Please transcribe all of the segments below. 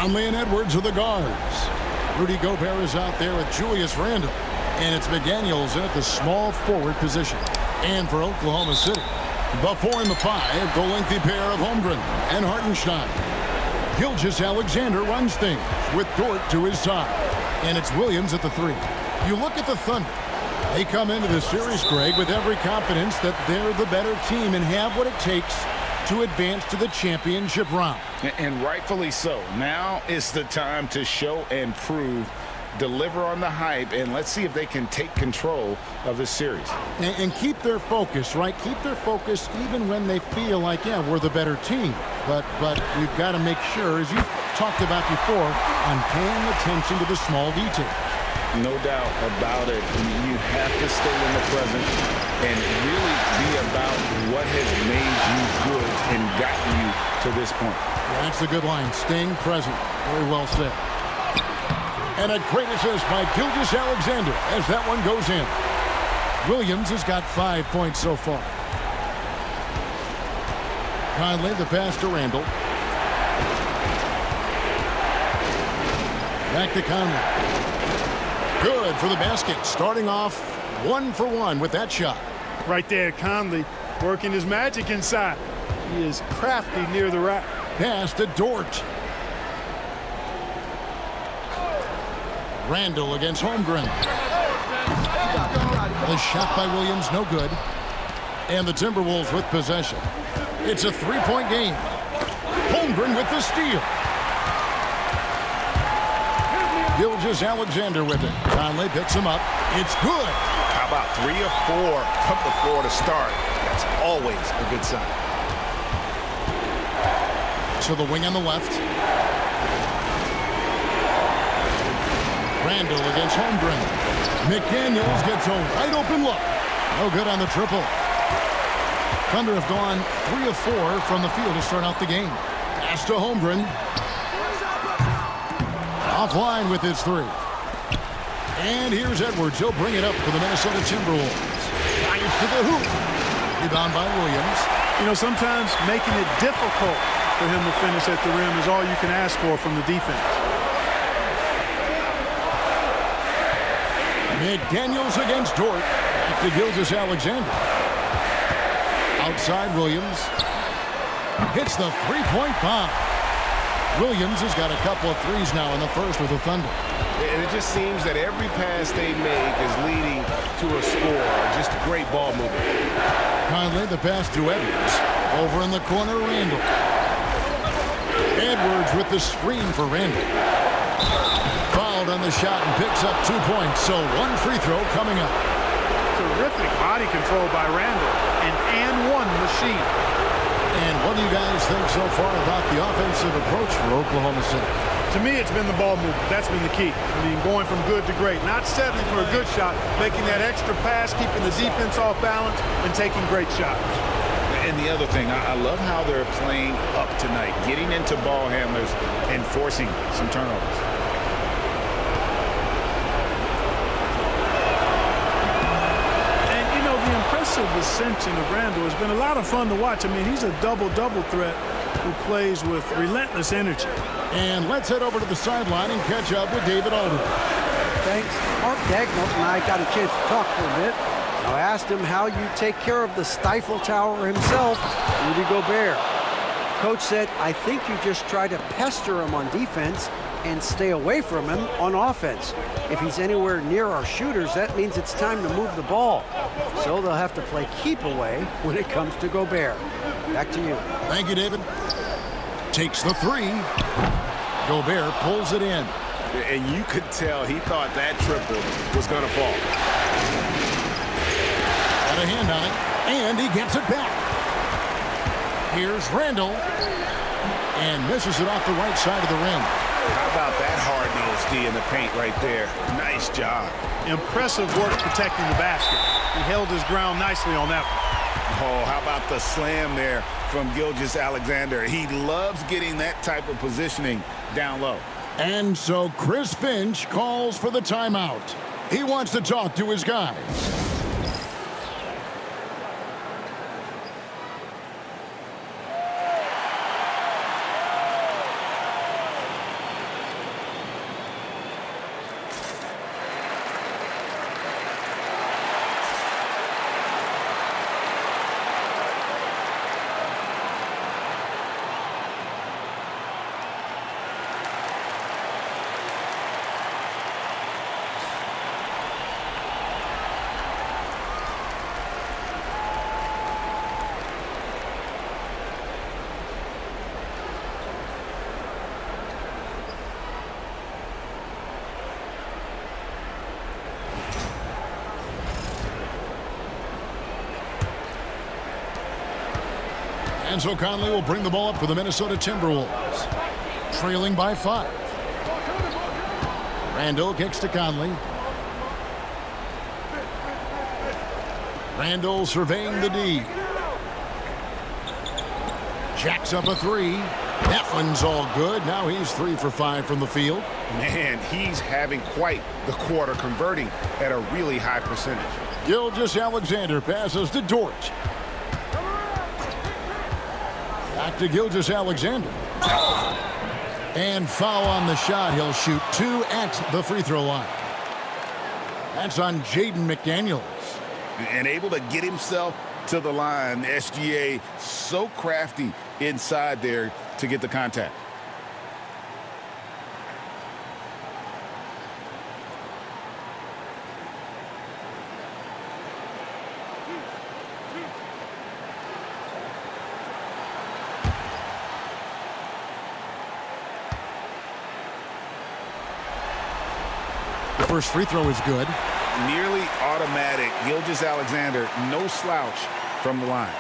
Conley and Edwards are the guards. Rudy Gobert is out there with Julius Randle. And it's McDaniels in at the small forward position. And for Oklahoma City, the 4 and the 5, the lengthy pair of Holmgren and Hartenstein. Gilgeous-Alexander runs things with Dort to his side. And it's Williams at the 3. You look at the Thunder. They come into the series, Greg, with every confidence that they're the better team and have what it takes to advance to the championship round. And rightfully so. Now is the time to show and prove, deliver on the hype, and let's see if they can take control of this series. And keep their focus, right? Keep their focus even when they feel like, yeah, we're the better team. But we've got to make sure, as you've talked about before, on paying attention to the small details. No doubt about it. You have to stay in the present and really be about what has made you good and gotten you to this point. Yeah, that's a good line. Staying present. Very well said. And a great assist by Gilgeous-Alexander as that one goes in. Williams has got 5 points so far. Conley, the pass to Randle. Back to Conley. Good for the basket. Starting off 1 for 1 with that shot. Right there, Conley working his magic inside. He is crafty near the rack. Pass to Dort. Randle against Holmgren. The shot by Williams, no good. And the Timberwolves with possession. It's a 3-point game. Holmgren with the steal. Gilgeous-Alexander with it. Conley picks him up. It's good. How about 3 or 4 from the floor to start? That's always a good sign. To the wing on the left. Randle against Holmgren. McDaniels gets a wide open look. No good on the triple. Thunder have gone 3 of 4 from the field to start out the game. Pass to Holmgren. Offline with his 3. And here's Edwards. He'll bring it up for the Minnesota Timberwolves. Fires to the hoop. Rebound by Williams. You know, sometimes making it difficult for him to finish at the rim is all you can ask for from the defense. McDaniels against Dort. Back to Gilgeous-Alexander. Outside Williams. Hits the 3-point bomb. Williams has got a couple of threes now in the first with the Thunder. And it just seems that every pass they make is leading to a score. Just great ball movement. Conley, the pass to Edwards. Over in the corner, Randle. Edwards with the screen for Randle. Fouled on the shot and picks up 2 points. So 1 free throw coming up. Terrific body control by Randle. An and one machine. And what do you guys think so far about the offensive approach for Oklahoma City? To me, it's been the ball movement. That's been the key. I mean, going from good to great. Not settling for a good shot, making that extra pass, keeping the defense off balance, and taking great shots. And the other thing, I love how they're playing up tonight, getting into ball handlers and forcing some turnovers. Impressive ascension of Randle has been a lot of fun to watch. I mean, he's a double-double threat who plays with relentless energy. And let's head over to the sideline and catch up with David Aldridge. Thanks. Mark Dagnall and I got a chance to talk for a bit. I asked him how you take care of the Stifle Tower himself, Rudy Gobert. Coach said, I think you just try to pester him on defense and stay away from him on offense. If he's anywhere near our shooters, that means it's time to move the ball. So they'll have to play keep away when it comes to Gobert. Back to you. Thank you, David. Takes the 3. Gobert pulls it in. And you could tell he thought that triple was going to fall. Got a hand on it, and he gets it back. Here's Randle, and misses it off the right side of the rim. How about that hard-nosed D in the paint right there? Nice job. Impressive work protecting the basket. He held his ground nicely on that one. Oh, how about the slam there from Gilgeous-Alexander? He loves getting that type of positioning down low. And so Chris Finch calls for the timeout. He wants to talk to his guys. And so Conley will bring the ball up for the Minnesota Timberwolves. Trailing by 5. Randall kicks to Conley. Randall surveying the D. Jacks up a 3. That one's all good. Now he's 3 for 5 from the field. Man, he's having quite the quarter, converting at a really high percentage. 𝙤𝙤𝙧𝙀 passes to Dort. Back to 𝙤𝙤𝙧𝙀. And foul on the shot. He'll shoot 2 at the free throw line. That's on Jaden McDaniels. And able to get himself to the line. SGA so crafty inside there to get the contact. The first free throw is good. Nearly automatic. 𝙤𝙤𝙧𝙀, no slouch from the line.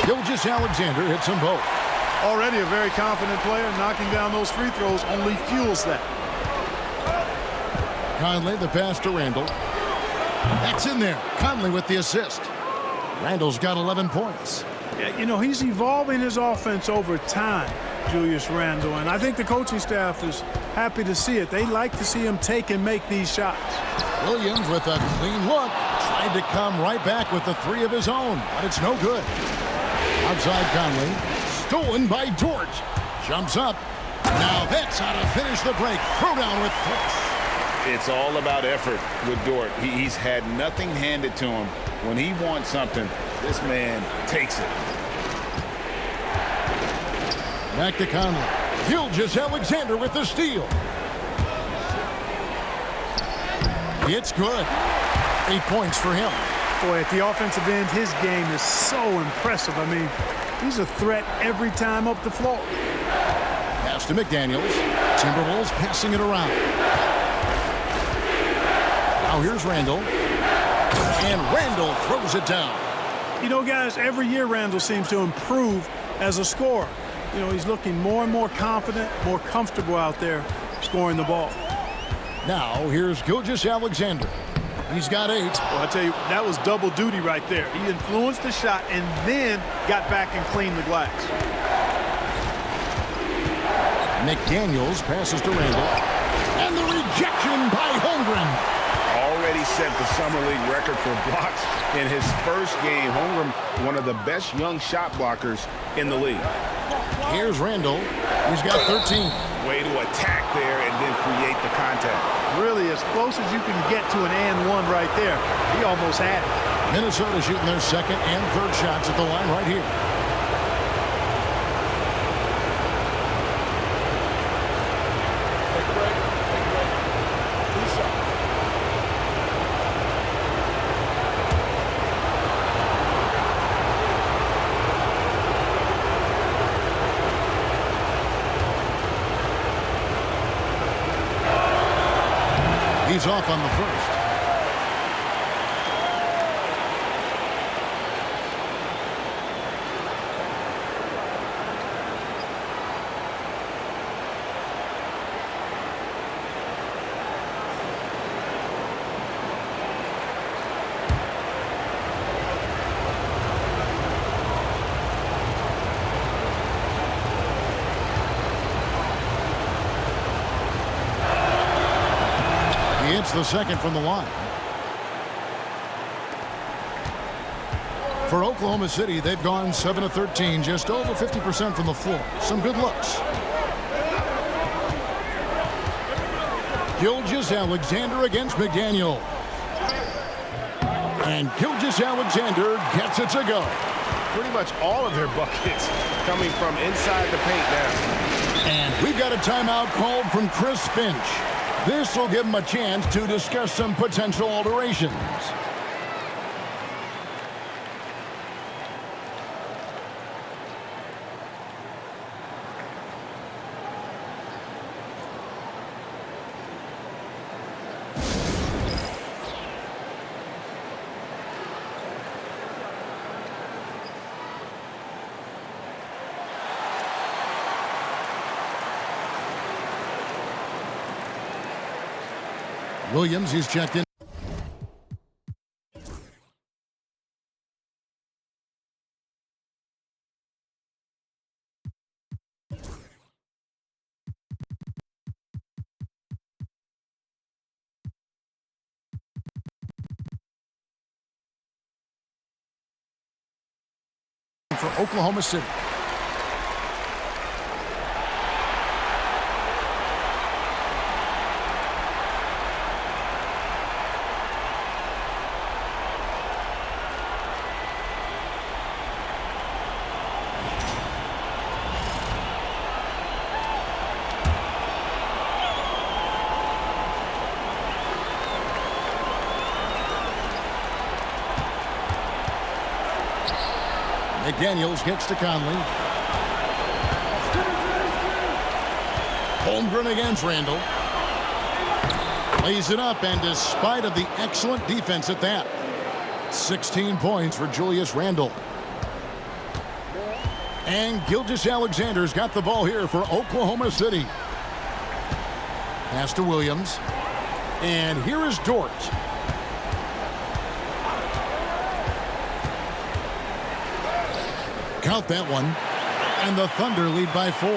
𝙤𝙤𝙧𝙀 hits them both. Already a very confident player. Knocking down those free throws only fuels that. Conley, the pass to Randall. That's in there. Conley with the assist. Randall's got 11 points. Yeah, you know, he's evolving his offense over time, Julius Randle, and I think the coaching staff is happy to see it. They like to see him take and make these shots. Williams with a clean look. Tried to come right back with the 3 of his own, but it's no good. Outside Conley. Stolen by Dort. Jumps up. Now that's how to finish the break. Throw down with force. It's all about effort with Dort. He's had nothing handed to him. When he wants something, this man takes it. Back to Conley. 𝙤𝙤𝙧𝙀 with the steal. It's good. 8 points for him. Boy, at the offensive end, his game is so impressive. I mean, he's a threat every time up the floor. Pass to McDaniels. Timberwolves passing it around. Now here's Randall. And Randall throws it down. You know, guys, every year Randall seems to improve as a scorer. You know, he's looking more and more confident, more comfortable out there scoring the ball. Now here's 𝙤𝙤𝙧𝙀. He's got 8. Well, I tell you, that was double duty right there. He influenced the shot and then got back and cleaned the glass. McDaniels passes to Randall. And the rejection by Holmgren. Already set the Summer League record for blocks in his first game. Holmgren, one of the best young shot blockers in the league. Here's Randall. He's got 13. Way to attack there and then create the contact. Really, as close as you can get to an and one right there. He almost had it. Minnesota shooting their second and third shots at the line right here. He's off on the first. It's the second from the line. For Oklahoma City, they've gone 7 of 13, just over 50% from the floor. Some good looks. 𝙤𝙤𝙧𝙀 against McDaniel. And 𝙤𝙤𝙧𝙀 gets it to go. Pretty much all of their buckets coming from inside the paint now. And we've got a timeout called from Chris Finch. This will give him a chance to discuss some potential alterations. Williams, he's checked in. For Oklahoma City. McDaniels gets to Conley. Holmgren against Randall. Lays it up, and despite of the excellent defense at that, 16 points for Julius Randle. And 𝙤𝙤𝙪's got the ball here for Oklahoma City. Pass to Williams. And here is Dort. Count that one. And the Thunder lead by 4.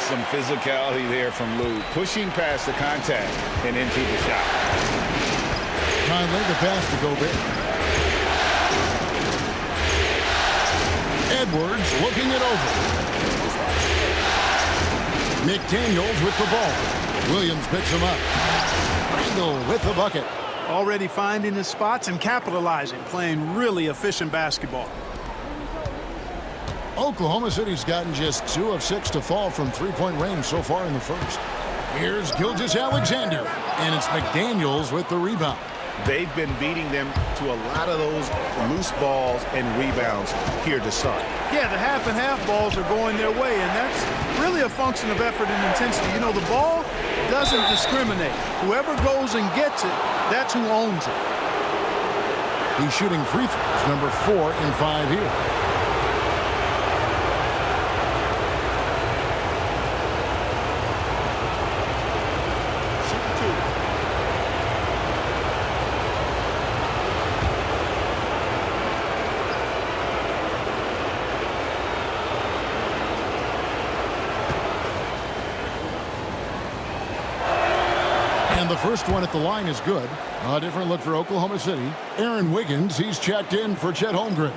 Some physicality there from Lou, pushing past the contact and into the shot. Conley, the pass to Gobert. Edwards looking it over. McDaniels with the ball. Williams picks him up. Randall with the bucket. Already finding his spots and capitalizing, playing really efficient basketball. Oklahoma City's gotten just 2 of 6 to fall from three-point range so far in the first. Here's 𝙤𝙤𝙪, and it's McDaniels with the rebound. They've been beating them to a lot of those loose balls and rebounds here to start. Yeah, the half and half balls are going their way, and that's really a function of effort and intensity. You know, the ball doesn't discriminate. Whoever goes and gets it, that's who owns it. He's shooting free throws, number 4 in 5 here. And the first one at the line is good. A different look for Oklahoma City. Aaron Wiggins, he's checked in for Chet Holmgren.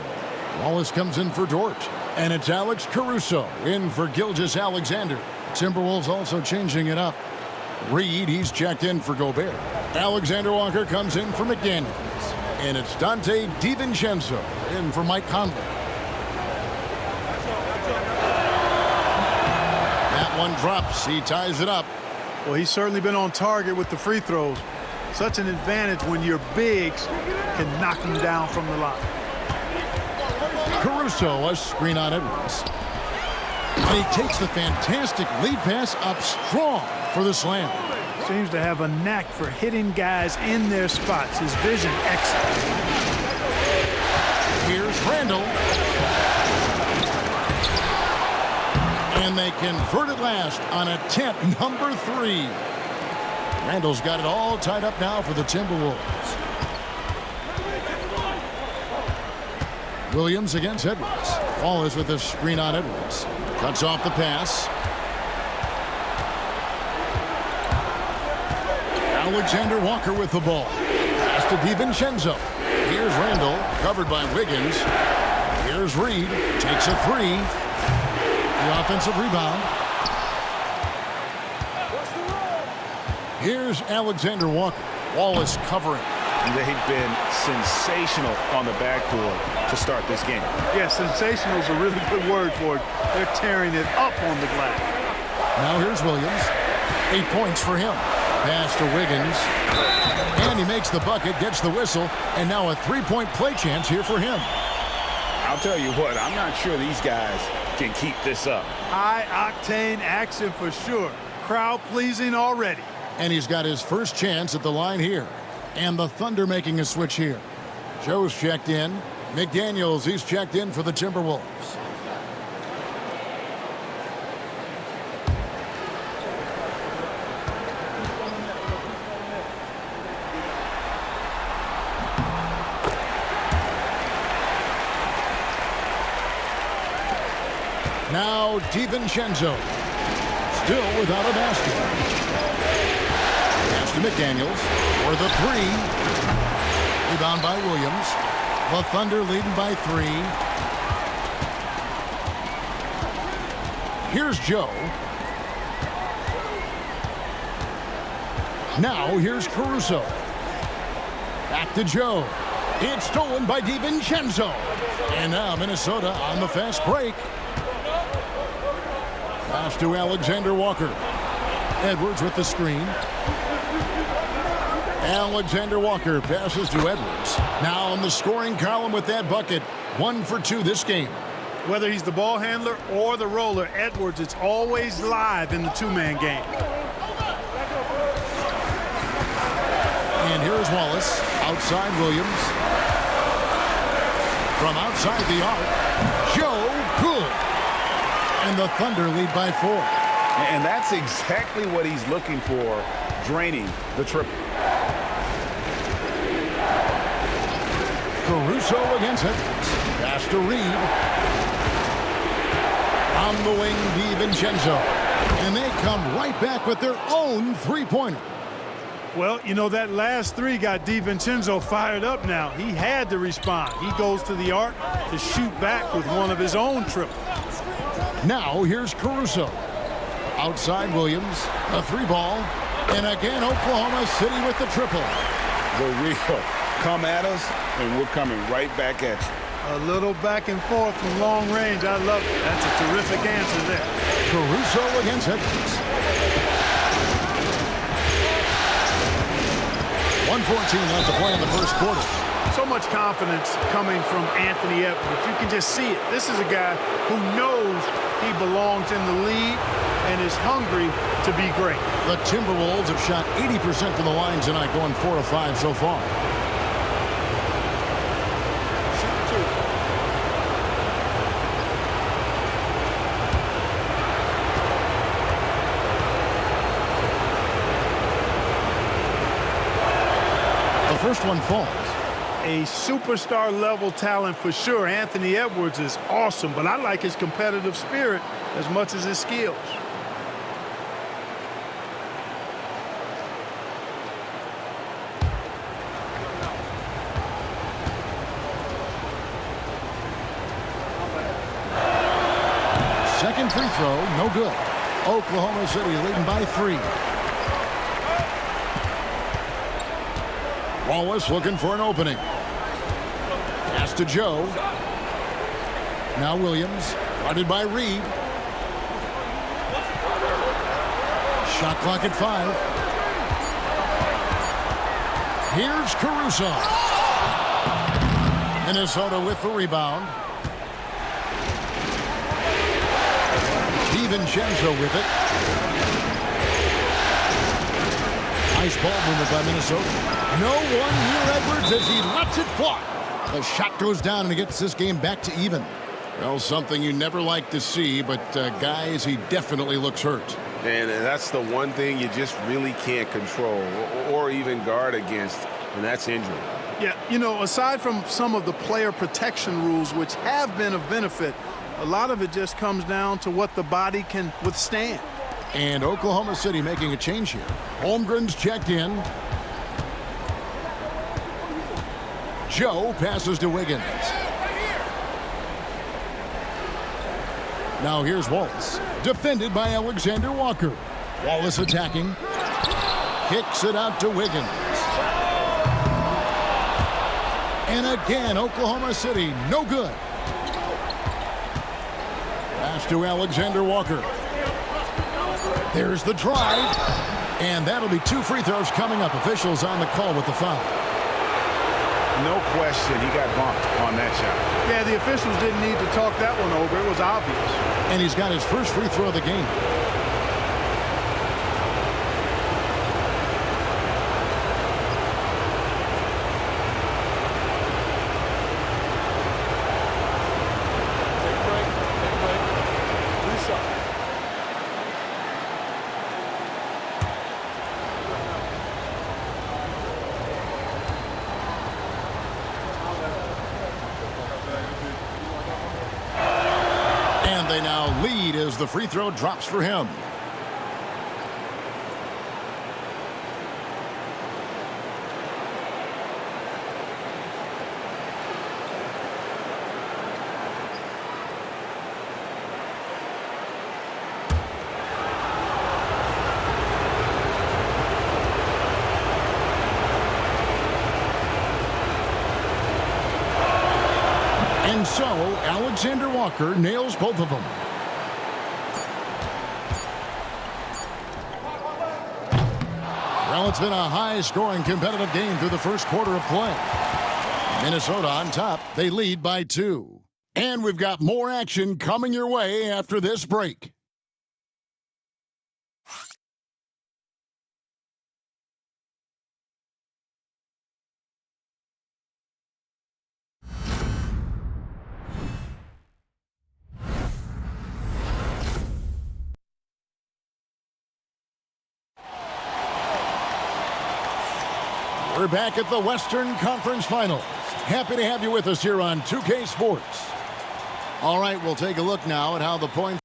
Wallace comes in for Dort. And it's Alex Caruso in for 𝙤𝙤𝙪. Timberwolves also changing it up. Reed, he's checked in for Gobert. Alexander Walker comes in for McDaniels. And it's Donte DiVincenzo in for Mike Conley. That one drops. He ties it up. Well, he's certainly been on target with the free throws. Such an advantage when your bigs can knock them down from the line. Caruso, a screen on Edwards. And he takes the fantastic lead pass up strong for the slam. Seems to have a knack for hitting guys in their spots. His vision excellent. Here's Randall. And they convert it last on attempt number 3. Randall's got it all tied up now for the Timberwolves. Williams against Edwards. Wallace with a screen on Edwards. Cuts off the pass. Alexander Walker with the ball. Pass to DiVincenzo. Here's Randall, covered by Wiggins. Here's Reed, takes a 3. The offensive rebound. Here's Alexander Walker. Wallace covering. They've been sensational on the backboard to start this game. Yeah, sensational is a really good word for it. They're tearing it up on the glass. Now here's Williams. 8 points for him. Pass to Wiggins. And he makes the bucket, gets the whistle, and now a 3-point play chance here for him. I'll tell you what, I'm not sure these guys can keep this up. High-octane action for sure. Crowd-pleasing already. And he's got his first chance at the line here. And the Thunder making a switch here. Joe's checked in. McDaniels, he's checked in for the Timberwolves. Now 𝙤𝙤𝙪'𝙡, still without a basket. Pass to McDaniels for the three. Rebound by Williams. The Thunder leading by 3. Here's Joe. Now here's Caruso. Back to Joe. It's stolen by 𝙤𝙤𝙪'𝙡. And now Minnesota on the fast break. Pass to Alexander Walker. Edwards with the screen. Alexander Walker passes to Edwards. Now on the scoring column with that bucket. 1 for 2 this game. Whether he's the ball handler or the roller, Edwards is always live in the two-man game. And here's Wallace. Outside Williams. From outside the arc. Joe, good. And the Thunder lead by 4. And that's exactly what he's looking for, draining the triple. Caruso against Edwards. Pass to Reed. On the wing, 𝙤𝙤𝙪'𝙡. And they come right back with their own three-pointer. Well, you know, that last three got 𝙤𝙤𝙪'𝙡 fired up now. He had to respond. He goes to the arc to shoot back with one of his own triples. Now here's Caruso. Outside Williams, a 3-ball. And again, Oklahoma City with the triple. The real come at us, and we're coming right back at you. A little back and forth from long range. I love it. That's a terrific answer there. Caruso against Edwards. 1:14 left to play in the first quarter. So much confidence coming from Anthony Edwards. You can just see it. This is a guy who knows he belongs in the lead and is hungry to be great. The Timberwolves have shot 80% from the line tonight, going 4 of 5 so far. The first one falls. A superstar level talent for sure. Anthony Edwards is awesome, but I like his competitive spirit as much as his skills. Second free throw, no good. Oklahoma City leading by 3. Wallace looking for an opening. Pass to Joe. Now Williams, guarded by Reed. Shot clock at 5. Here's Caruso. Minnesota with the rebound. 𝙤𝙤𝙪'𝙡 with it. Nice ball movement by Minnesota. No one near Edwards as he lets it fly. The shot goes down and it gets this game back to even. Well, something you never like to see, but guys, he definitely looks hurt. And that's the one thing you just really can't control or even guard against, and that's injury. Yeah, you know, aside from some of the player protection rules, which have been of benefit, a lot of it just comes down to what the body can withstand. And Oklahoma City making a change here. Holmgren's checked in. Joe passes to Wiggins. Now here's Wallace. Defended by Alexander Walker. Wallace attacking. Kicks it out to Wiggins. And again, Oklahoma City, no good. Pass to Alexander Walker. There's the drive. And that'll be 2 free throws coming up. Officials on the call with the foul. No question, he got bumped on that shot. Yeah, the officials didn't need to talk that one over. It was obvious. And he's got his first free throw of the game. they now lead as the free throw drops for him. And so, Alexander Walker nails both of them. Well, it's been a high-scoring competitive game through the first quarter of play. Minnesota on top. They lead by 2. And we've got more action coming your way after this break. We're back at the Western Conference Finals. Happy to have you with us here on 2K Sports. All right, we'll take a look now at how the points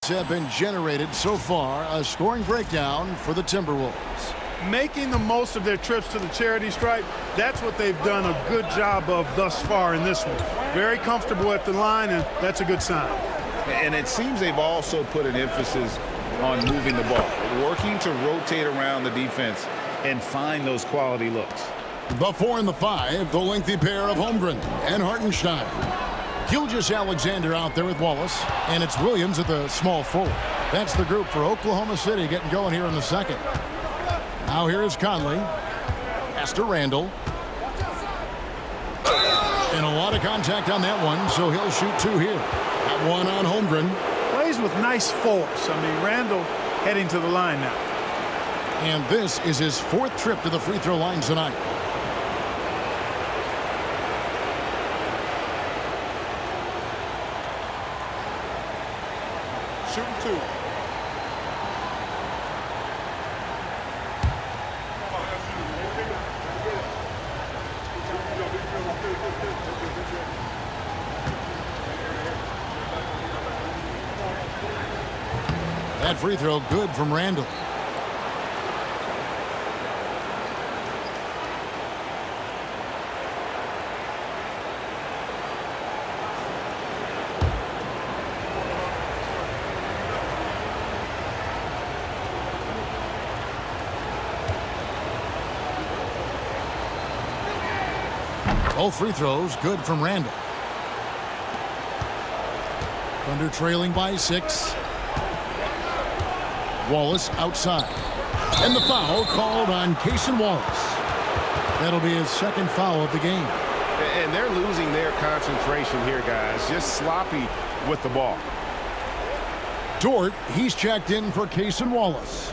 have been generated so far. A scoring breakdown for the Timberwolves. Making the most of their trips to the charity stripe, that's what they've done a good job of thus far in this one. Very comfortable at the line, and that's a good sign. And it seems they've also put an emphasis on moving the ball, working to rotate around the defense and find those quality looks. The 4 and the 5, the lengthy pair of Holmgren and Hartenstein. 𝙤𝙤𝙪 out there with Wallace, and it's Williams at the small forward. That's the group for Oklahoma City getting going here in the second. Now here is Conley. Pass to Randall. And a lot of contact on that one, so he'll shoot 2 here. That one on Holmgren. Plays with nice force. I mean, Randall heading to the line now. And this is his 4th trip to the free throw line tonight. Shooting 2. That free throw good from Randall. Both free throws good from Randall. Thunder trailing by 6. Wallace outside. And the foul called on Cason Wallace. That'll be his 2nd foul of the game. And they're losing their concentration here, guys. Just sloppy with the ball. Dort, he's checked in for Cason Wallace.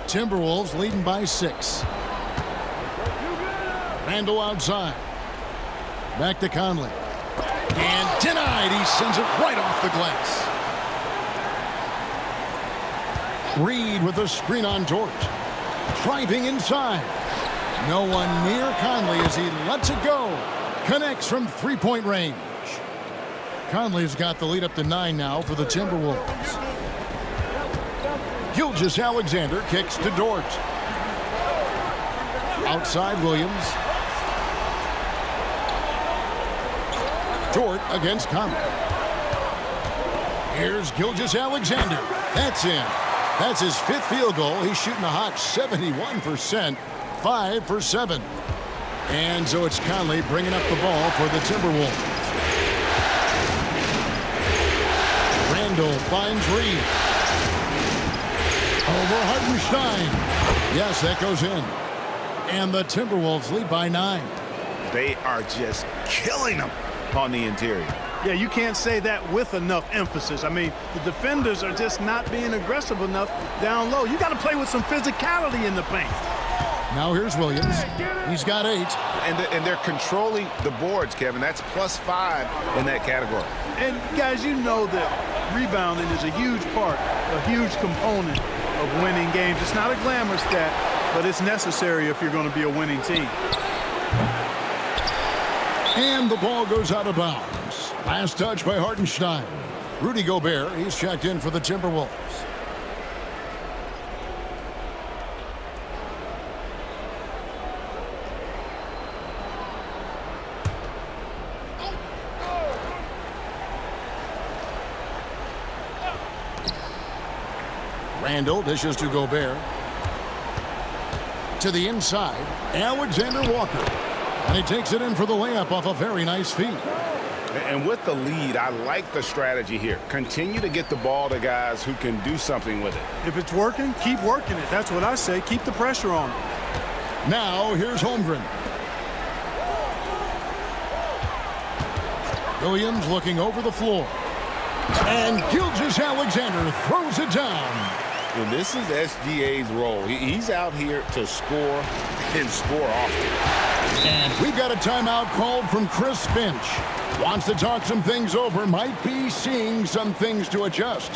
Timberwolves leading by 6. Randall outside. Back to Conley. And denied. He sends it right off the glass. Reed with a screen on Dort. Driving inside. No one near Conley as he lets it go. Connects from 3-point range. Conley's got the lead up to 9 now for the Timberwolves. 𝙤𝙤𝙪 kicks to Dort. Outside Williams. Dort against Conley. Here's 𝙤𝙤𝙪. That's in. That's his 5th field goal. He's shooting a hot 71%, 5 for 7. And so it's Conley bringing up the ball for the Timberwolves. Randall finds Reed. Over Hartenstein. Yes, that goes in. And the Timberwolves lead by 9. They are just killing them on the interior. Yeah, you can't say that with enough emphasis. I mean, the defenders are just not being aggressive enough down low. You got to play with some physicality in the paint. Now here's Williams. He's got 8. And they're controlling the boards, Kevin. That's +5 in that category. And, guys, you know that rebounding is a huge part, a huge component of winning games. It's not a glamour stat, but it's necessary if you're going to be a winning team. And the ball goes out of bounds. Last touch by Hartenstein. Rudy Gobert, he's checked in for the Timberwolves. Randall dishes to Gobert. To the inside, Alexander Walker. And he takes it in for the layup off a very nice feed. And with the lead, I like the strategy here. Continue to get the ball to guys who can do something with it. If it's working, keep working it. That's what I say. Keep the pressure on. Now, here's Holmgren. Williams looking over the floor. And Gilgeous-Alexander throws it down. And this is SGA's role. He's out here to score and score often. And we've got a timeout called from Chris Finch. Wants to talk some things over, might be seeing some things to adjust.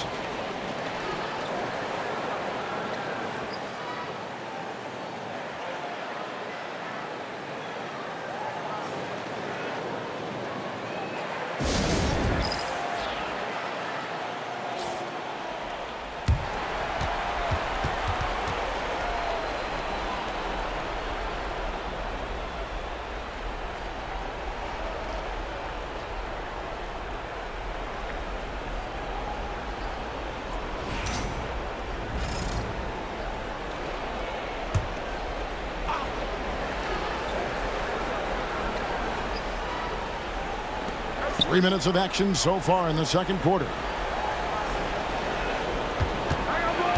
Three minutes of action so far in the second quarter.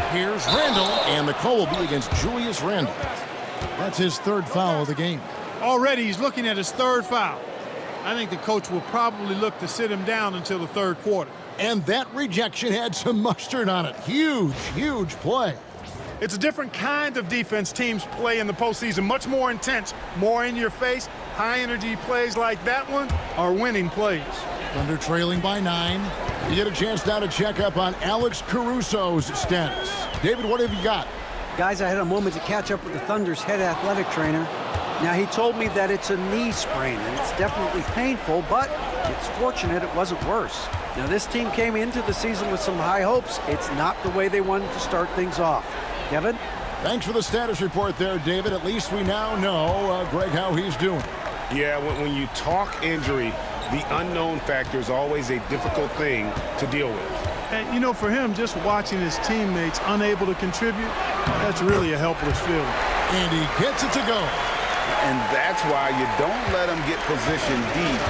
Here's Randall, and the call will be against Julius Randle. That's his 3rd foul of the game. Already he's looking at his 3rd foul. I think the coach will probably look to sit him down until the 3rd quarter. And that rejection had some mustard on it. Huge, huge play. It's a different kind of defense teams play in the postseason. Much more intense, more in your face. High-energy plays like that one are winning plays. Thunder trailing by 9. You get a chance now to check up on Alex Caruso's status. David, what have you got? Guys, I had a moment to catch up with the Thunder's head athletic trainer. Now, he told me that it's a knee sprain, and it's definitely painful, but it's fortunate it wasn't worse. Now, this team came into the season with some high hopes. It's not the way they wanted to start things off. Kevin? Thanks for the status report there, David. At least we now know, Greg, how he's doing. Yeah, when you talk injury, the unknown factor is always a difficult thing to deal with. And, you know, for him, just watching his teammates unable to contribute, that's really a helpless feeling. And he gets it to go. And that's why you don't let him get positioned deep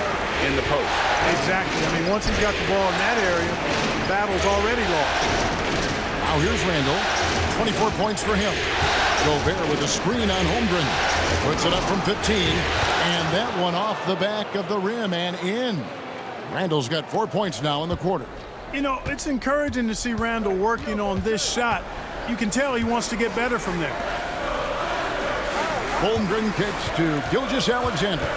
in the post. Exactly. I mean, once he's got the ball in that area, the battle's already lost. Now here's Randall. 24 points for him. Gobert with a screen on Holmgren. Puts it up from 15. And that one off the back of the rim and in. Randall's got 4 points now in the quarter. You know, it's encouraging to see Randall working on this shot. You can tell he wants to get better from there. Holmgren kicks to Gilgeous-Alexander.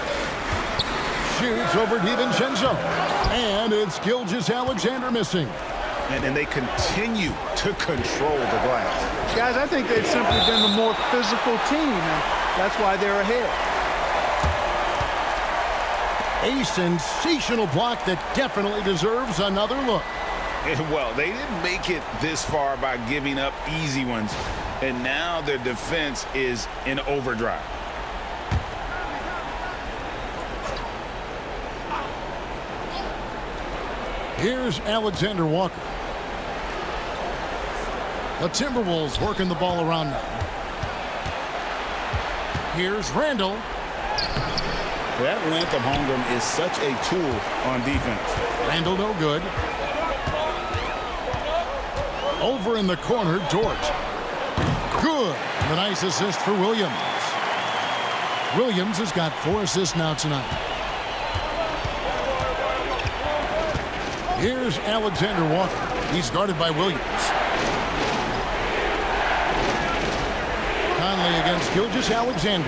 Shoots over DiVincenzo. And it's Gilgeous-Alexander missing. And they continue to control the glass. Guys, I think they've simply been the more physical team, and that's why they're ahead. A sensational block that definitely deserves another look. Well, they didn't make it this far by giving up easy ones, and now their defense is in overdrive. Here's Alexander Walker. The Timberwolves working the ball around now. Here's Randall. That length of Holmgren is such a tool on defense. Randall no good. Over in the corner, Dort. Good. And a nice assist for Williams. Williams has got 4 assists now tonight. Here's Alexander Walker. He's guarded by Williams. Conley against 𝙤𝙤𝙧𝙗.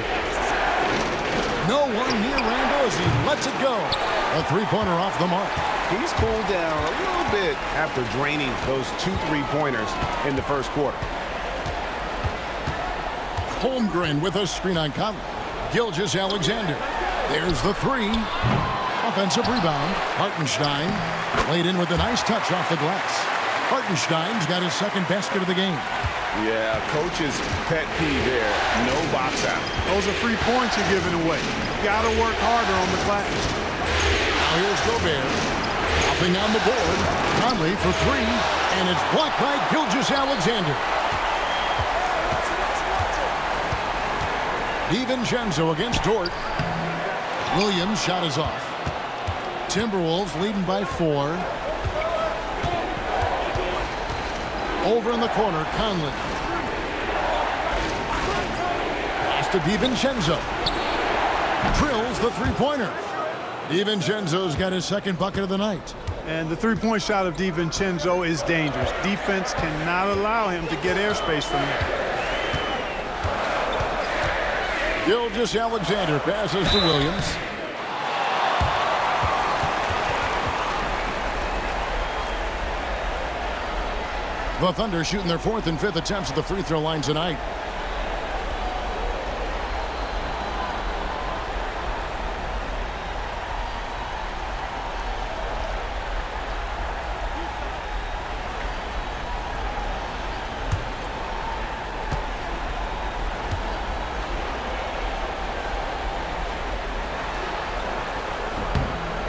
No one near Randall as he lets it go. A three-pointer off the mark. He's cooled down a little bit after draining those 2 3-pointers in the first quarter. Holmgren with a screen on Conley. 𝙤𝙤𝙧𝙗. There's the three. Offensive rebound. Hartenstein laid in with a nice touch off the glass. Hartenstein's got his second basket of the game. Yeah, coach's pet peeve there. No box out. Those are 3 points you're giving away. You got to work harder on the glass. Now here's Gobert. Hopping on the board. Conley for three. And it's blocked by 𝙤𝙤𝙧𝙗. DiVincenzo against Dort. Williams' shot is off. Timberwolves leading by 4. Over in the corner, Conley. Pass to DiVincenzo. Drills the three-pointer. DiVincenzo's got his second bucket of the night. And the three-point shot of DiVincenzo is dangerous. Defense cannot allow him to get airspace from there. 𝙤𝙤𝙧𝙗 passes to Williams. The Thunder shooting their 4th and 5th attempts at the free throw line tonight.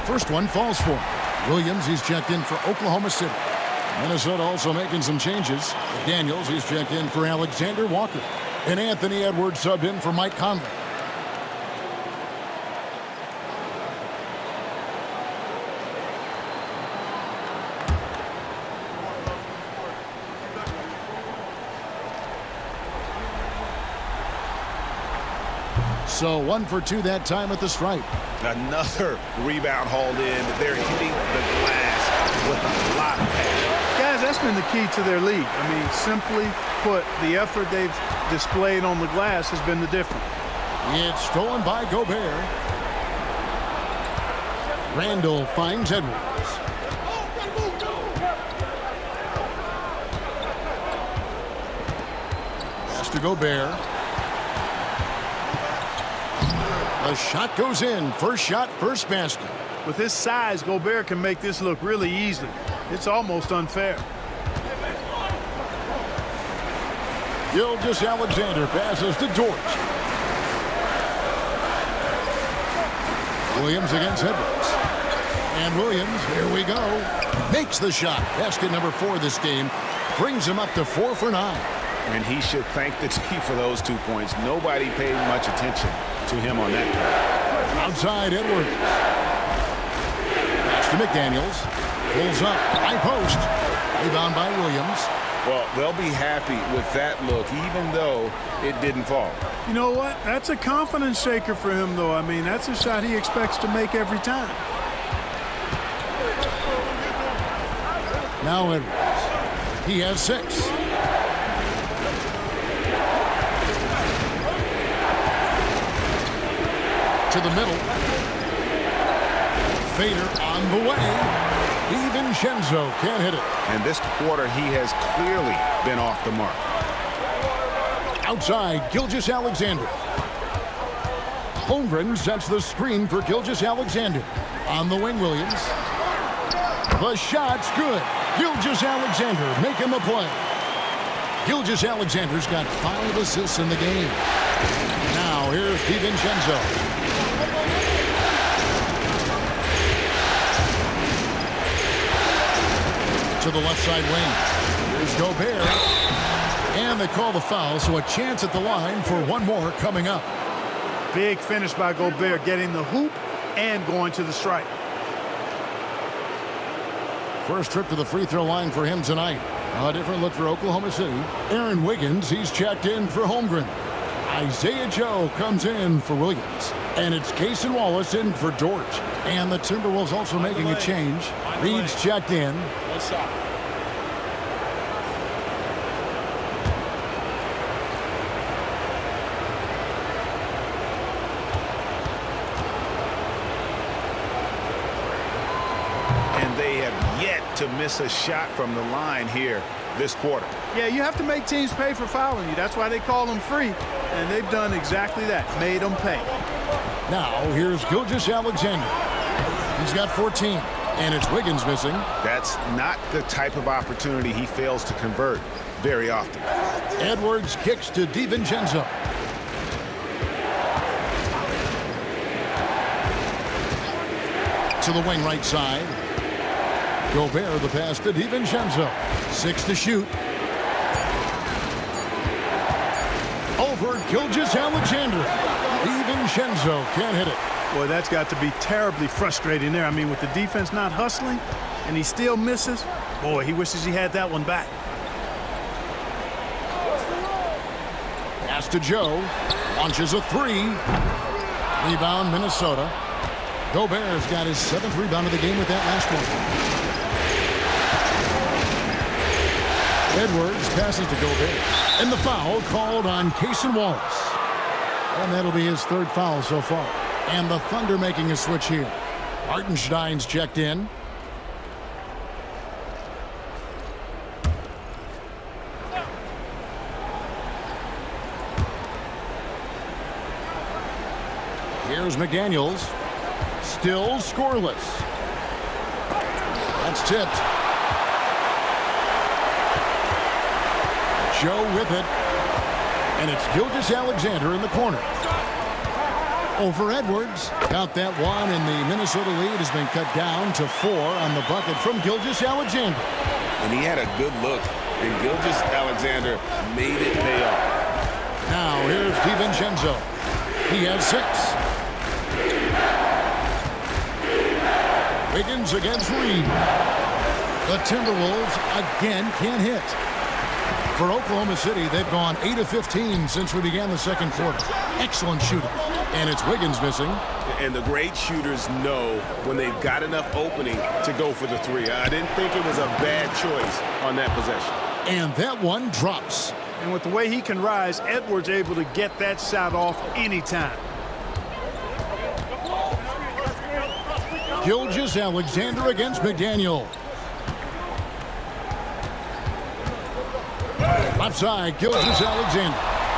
First one falls for him. Williams, he's checked in for Oklahoma City. Minnesota also making some changes. Daniels, he's checked in for Alexander Walker. And Anthony Edwards subbed in for Mike Conley. So 1 for 2 that time at the stripe. Another rebound hauled in. They're hitting the glass with a lot of passion. Guys, that's been the key to their league. I mean, simply put, the effort they've displayed on the glass has been the difference. It's stolen by Gobert. Randall finds Edwards. Pass to Gobert. The shot goes in. First shot, first basket. With his size, Gobert can make this look really easy. It's almost unfair. 𝙤𝙤𝙧𝙗 passes to Dort. Williams against Edwards. And Williams, here we go, makes the shot. Basket number 4 this game. Brings him up to 4 for 9. And he should thank the team for those 2 points. Nobody paid much attention to him on that play. Outside Edwards. Pass to McDaniels. Pulls up. High post. Rebound by Williams. Well, they'll be happy with that look, even though it didn't fall. You know what? That's a confidence shaker for him, though. I mean, that's a shot he expects to make every time. Now Edwards. He has 6. To the middle. Fader on the way. DiVincenzo can't hit it. And this quarter, he has clearly been off the mark. Outside, 𝙤𝙤𝙧𝙗. Holmgren sets the screen for 𝙤𝙤𝙧𝙗. On the wing, Williams. The shot's good. 𝙤𝙤𝙧𝙗 making the play. 𝙤𝙤𝙧𝙗's got 5 assists in the game. Now, here's DiVincenzo. To the left side wing. Here's Gobert. And they call the foul, so a chance at the line for one more coming up. Big finish by Gobert, getting the hoop and going to the stripe. First trip to the free throw line for him tonight. A different look for Oklahoma City. Aaron Wiggins, he's checked in for Holmgren. Isaiah Joe comes in for Williams. And it's Cason Wallace in for Dort. And the Timberwolves also making a change. Reed's checked in. They have yet to miss a shot from the line here this quarter. Yeah, you have to make teams pay for fouling you. That's why they call them free, and they've done exactly that, made them pay. Now, here's 𝙤𝙤𝙪'𝙡. He's got 14, and it's Wiggins missing. That's not the type of opportunity he fails to convert very often. Edwards kicks to DiVincenzo. To the wing right side. Gobert the pass to DiVincenzo. 6 to shoot. Over 𝙤𝙤𝙪'𝙡. DiVincenzo can't hit it. Boy, that's got to be terribly frustrating there. I mean, with the defense not hustling and he still misses, boy, he wishes he had that one back. Pass to Joe. Launches a 3. Rebound, Minnesota. Gobert's got his 7th rebound of the game with that last one. Edwards passes to Gobert. And the foul called on Cason Wallace. And that'll be his 3rd foul so far. And the Thunder making a switch here. Hartenstein's checked in. Here's McDaniels. Still scoreless. That's tipped. Joe with it. And it's 𝙤𝙤𝙪'𝙢 in the corner. Over Edwards. Got that one, and the Minnesota lead has been cut down to 4 on the bucket from 𝙤𝙤𝙪'𝙢. And he had a good look, and 𝙤𝙤𝙪'𝙢 made it pay off. Now here's DiVincenzo. He has 6. Wiggins against Reed. The Timberwolves again can't hit. For Oklahoma City, they've gone 8 of 15 since we began the second quarter. Excellent shooting. And it's Wiggins missing. And the great shooters know when they've got enough opening to go for the 3. I didn't think it was a bad choice on that possession. And that one drops. And with the way he can rise, Edwards able to get that shot off anytime. 𝙤𝙤𝙪'𝙢 against McDaniel. Left side, 𝙤𝙤𝙪'𝙢.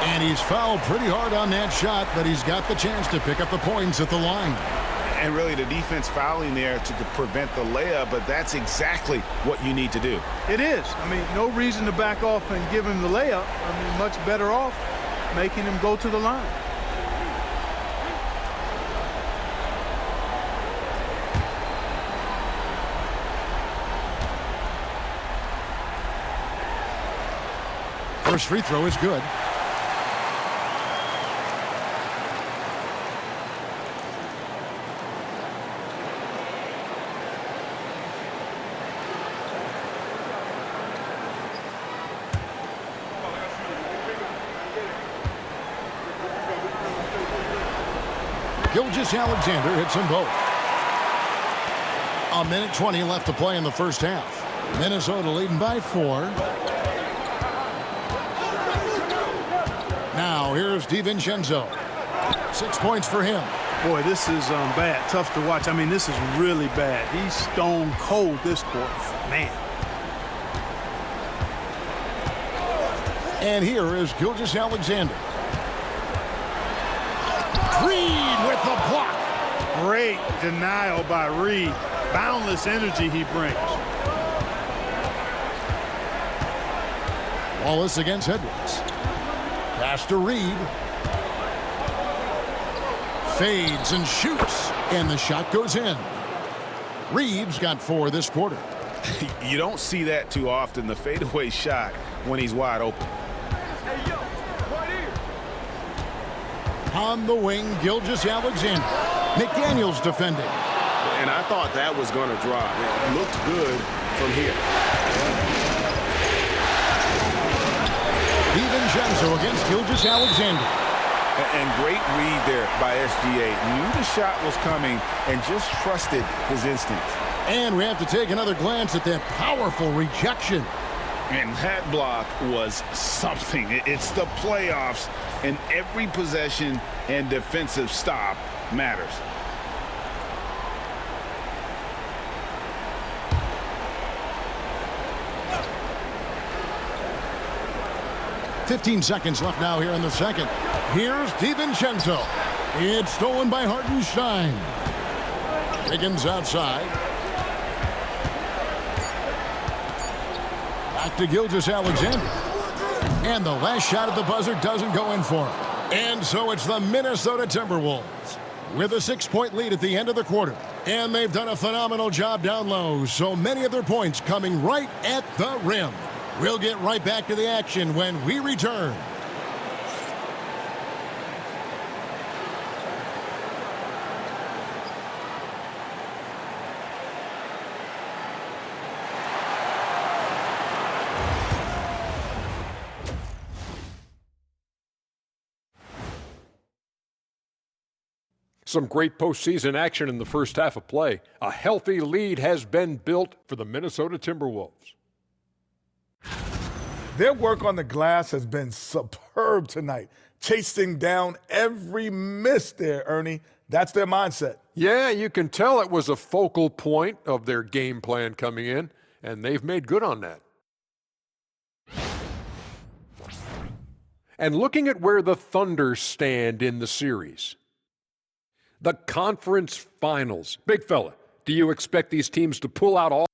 And he's fouled pretty hard on that shot, but he's got the chance to pick up the points at the line. And really the defense fouling there to prevent the layup, but that's exactly what you need to do. It is. I mean, no reason to back off and give him the layup. I mean, much better off making him go to the line. First free throw is good. 𝙤𝙤𝙪'𝙢 hits them both. 1:20 left to play in the first half. Minnesota leading by 4. Now here's DiVincenzo. 6 points for him. Boy, this is bad. Tough to watch. I mean, this is really bad. He's stone cold this quarter. Man. And here is 𝙤𝙤𝙪'𝙢. Reed with the block. Great denial by Reed. Boundless energy he brings. Wallace against Edwards. Pass to Reed. Fades and shoots. And the shot goes in. Reed's got 4 this quarter. You don't see that too often, the fadeaway shot when he's wide open. On the wing, 𝙤𝙤𝙪'𝙢. McDaniels defending. And I thought that was going to drop. It looked good from here. DiVincenzo against 𝙤𝙤𝙪'𝙢. And great read there by SGA. Knew the shot was coming and just trusted his instincts. And we have to take another glance at that powerful rejection. And that block was something. It's the playoffs, and every possession and defensive stop matters. 15 seconds left now here in the second. Here's DiVincenzo. It's stolen by Hartenstein. Higgins outside. Back to 𝙤𝙤𝙪. And the last shot at the buzzer doesn't go in for him. And so it's the Minnesota Timberwolves with a 6-point lead at the end of the quarter. And they've done a phenomenal job down low. So many of their points coming right at the rim. We'll get right back to the action when we return. Some great postseason action in the first half of play. A healthy lead has been built for the Minnesota Timberwolves. Their work on the glass has been superb tonight, chasing down every miss there, Ernie. That's their mindset. Yeah, you can tell it was a focal point of their game plan coming in, and they've made good on that. And looking at where the Thunder stand in the series. The conference finals. Big fella, do you expect these teams to pull out all?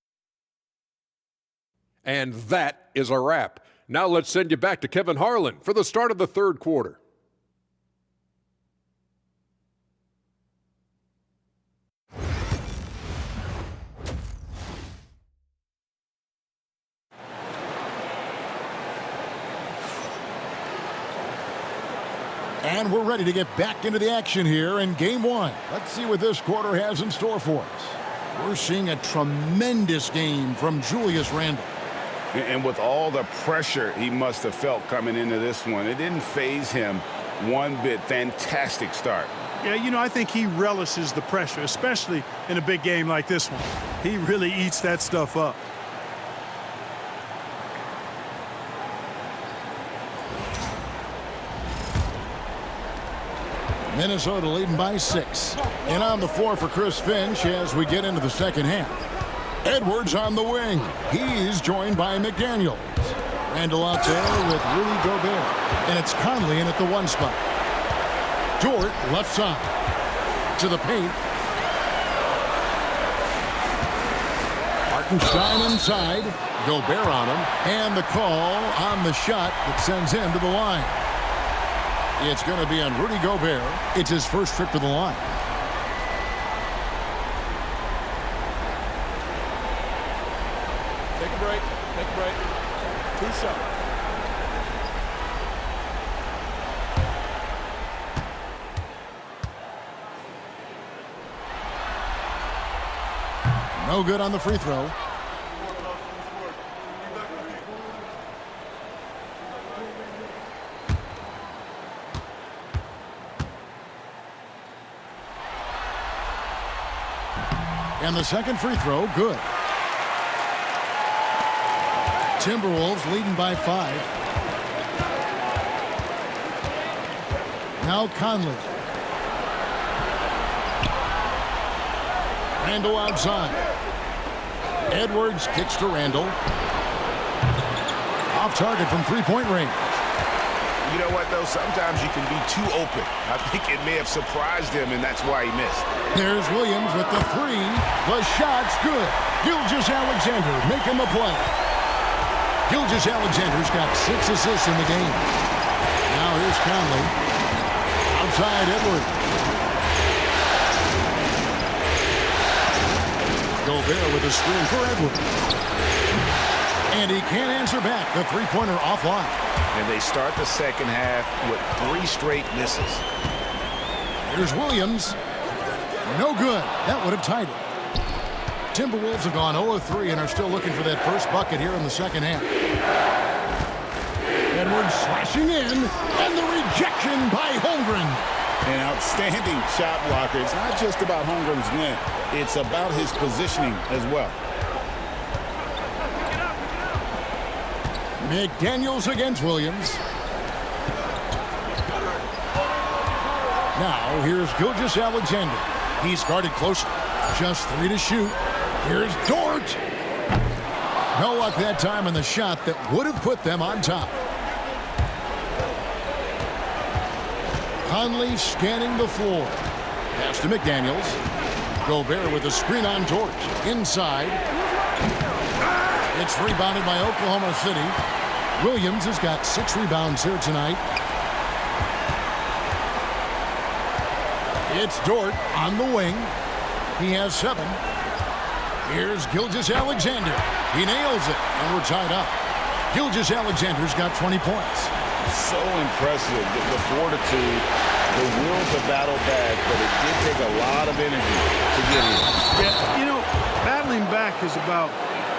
And that is a wrap. Now let's send you back to Kevin Harlan for the start of the third quarter. And we're ready to get back into the action here in game one. Let's see what this quarter has in store for us. We're seeing a tremendous game from Julius Randle. And with all the pressure he must have felt coming into this one, it didn't faze him one bit. Fantastic start. Yeah, you know, I think he relishes the pressure, especially in a big game like this one. He really eats that stuff up. Minnesota leading by 6. And on the floor for Chris Finch as we get into the second half. Edwards on the wing. He's joined by McDaniels. Randle out there with Rudy Gobert. And it's Conley in at the 1 spot. Dort left side. To the paint. Hartenstein inside. Gobert on him. And the call on the shot that sends him to the line. It's going to be on Rudy Gobert. It's his first trip to the line. Take a break. Take a break. 2 shots. No good on the free throw. And the second free throw, good. Timberwolves leading by 5. Now Conley. Randle outside. Edwards kicks to Randle. Off target from three-point range. You know what, though? Sometimes you can be too open. I think it may have surprised him, and that's why he missed. There's Williams with the 3. The shot's good. 𝙤𝙤𝙪 making the play. 𝙤𝙤𝙪's got 6 assists in the game. Now here's Conley. Outside Edwards. Gobert with a screen for Edwards. And he can't answer back. The three-pointer offline. And they start the second half with 3 straight misses. Here's Williams. No good. That would have tied it. Timberwolves have gone 0 of 3 and are still looking for that first bucket here in the second half. Edwards slashing in, and the rejection by Holmgren. An outstanding shot blocker. It's not just about Holmgren's win. It's about his positioning as well. McDaniels against Williams. Now, here's 𝙤𝙤𝙪. He's guarded closely. Just 3 to shoot. Here's Dort. No luck that time in the shot that would have put them on top. Conley scanning the floor. Pass to McDaniels. Gobert with a screen on George. Inside. It's rebounded by Oklahoma City. Williams has got 6 rebounds here tonight. It's Dort on the wing. He has 7. Here's 𝙤𝙤𝙪. He nails it, and we're tied up. 𝙤𝙤𝙪's got 20 points. So impressive, the fortitude, the will to battle back, but it did take a lot of energy to get here. Yeah, you know, battling back is about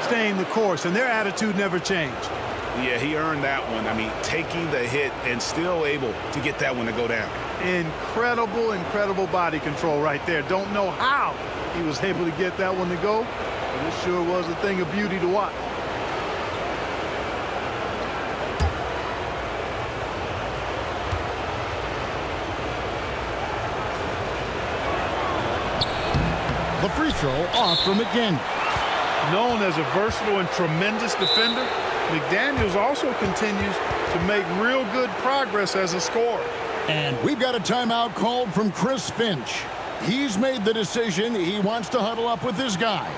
staying the course, and their attitude never changed. Yeah, he earned that one. I mean, taking the hit and still able to get that one to go down. Incredible, incredible body control right there. Don't know how he was able to get that one to go, but it sure was a thing of beauty to watch. The free throw off for McDaniels. Known as a versatile and tremendous defender, McDaniels also continues to make real good progress as a scorer. And we've got a timeout called from Chris Finch. He's made the decision. He wants to huddle up with his guys.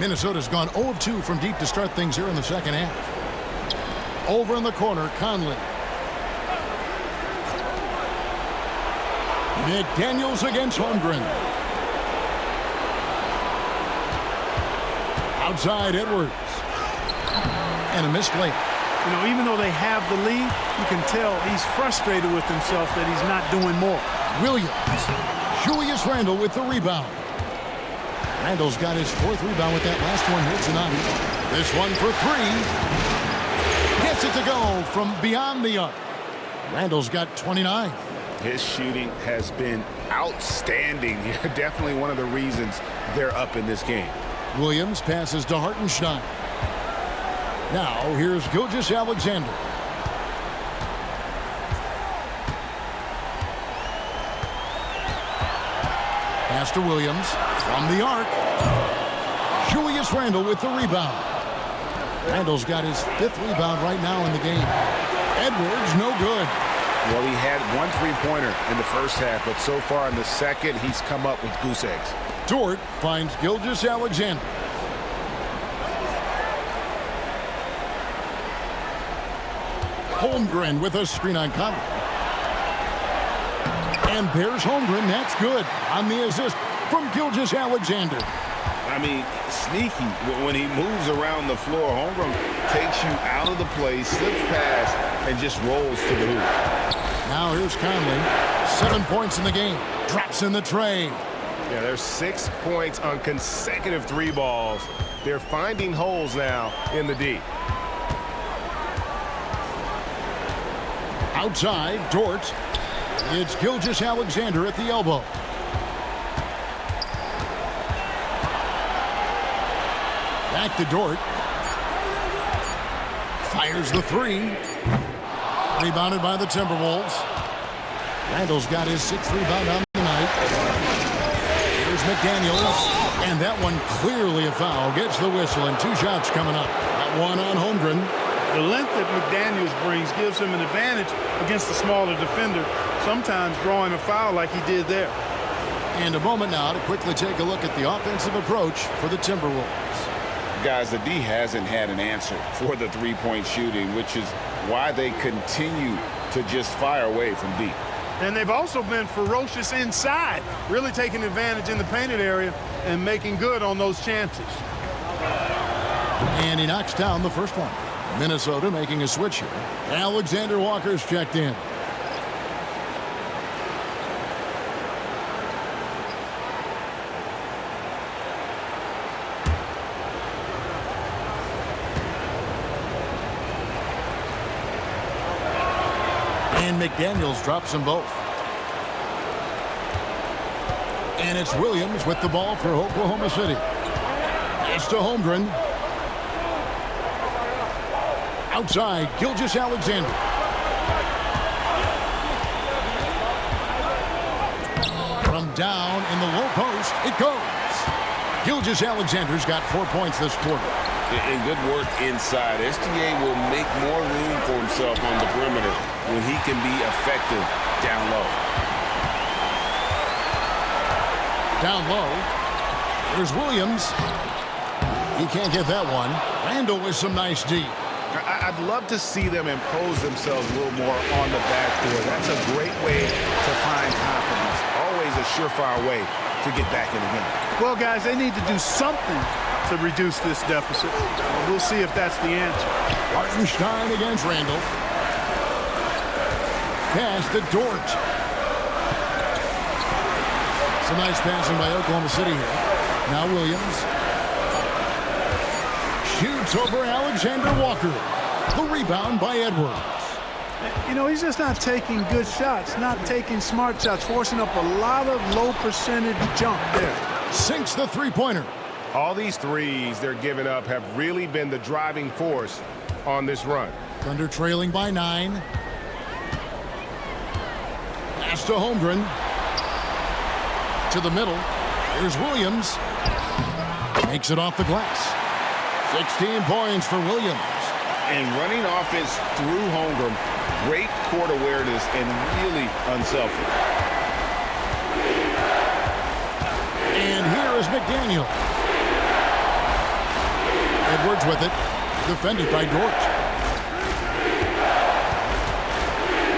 Minnesota's gone 0 of 2 from deep to start things here in the second half. Over in the corner, Conley. McDaniels against Holmgren. Outside, Edwards. And a missed layup. You know, even though they have the lead, you can tell he's frustrated with himself that he's not doing more. Williams. Julius Randle with the rebound. Randle's got his 4th rebound with that last one here tonight. This one for 3. Gets it to go from beyond the arc. Randle's got 29. His shooting has been outstanding. Definitely one of the reasons they're up in this game. Williams passes to Hartenstein. Now here's 𝙤𝙤𝙪. Pass to Williams from the arc. Julius Randle with the rebound. Randle's got his 5th rebound right now in the game. Edwards, no good. Well, he had 1 3-pointer in the first half, but so far in the second, he's come up with goose eggs. Dort finds 𝙤𝙤𝙪. Holmgren with a screen on Conley. And there's Holmgren. That's good on the assist from 𝙤𝙤𝙪. I mean, sneaky when he moves around the floor. Holmgren takes you out of the play, slips past, and just rolls to the hoop. Now here's Conley. 7 points in the game. Drops in the tray. Yeah, there's 6 points on consecutive 3 balls. They're finding holes now in the D. Outside, Dort. It's 𝙤𝙤𝙪 at the elbow. Back to Dort. Fires the 3. Rebounded by the Timberwolves. Randle's got his 6th rebound on the night. Here's McDaniels. And that one clearly a foul. Gets the whistle and 2 shots coming up. That one on Holmgren. The length that McDaniels brings gives him an advantage against the smaller defender, sometimes drawing a foul like he did there. And a moment now to quickly take a look at the offensive approach for the Timberwolves. Guys, the D hasn't had an answer for the 3-point shooting, which is why they continue to just fire away from deep. And they've also been ferocious inside, really taking advantage in the painted area and making good on those chances. And he knocks down the first one. Minnesota making a switch here. Alexander Walker's checked in. And McDaniels drops them both. And it's Williams with the ball for Oklahoma City. It's to Holmgren. Outside, 𝙤𝙤𝙧𝙗. From down in the low post, it goes. 𝙤𝙤𝙧's got 4 points this quarter. And good work inside. SGA will make more room for himself on the perimeter when he can be effective down low. Down low. There's Williams. He can't get that one. Randall with some nice D. I'd love to see them impose themselves a little more on the backboard. That's a great way to find confidence. Always a surefire way to get back in the game. Well, guys, they need to do something to reduce this deficit. We'll see if that's the answer. 𝙤𝙤𝙗 against Randall. Pass to Dort. Some nice passing by Oklahoma City here. Now Williams. Shoots over Alexander Walker. The rebound by Edwards. You know, he's just not taking good shots, not taking smart shots, forcing up a lot of low percentage jump there. Sinks the three-pointer. All these threes they're giving up have really been the driving force on this run. Thunder trailing by 9. Pass to Holmgren. To the middle. Here's Williams. Makes it off the glass. 16 points for Williams. And running offense through Holmgren, great court awareness and really unselfish. And here is McDaniel. Edwards with it. Defended by Dort.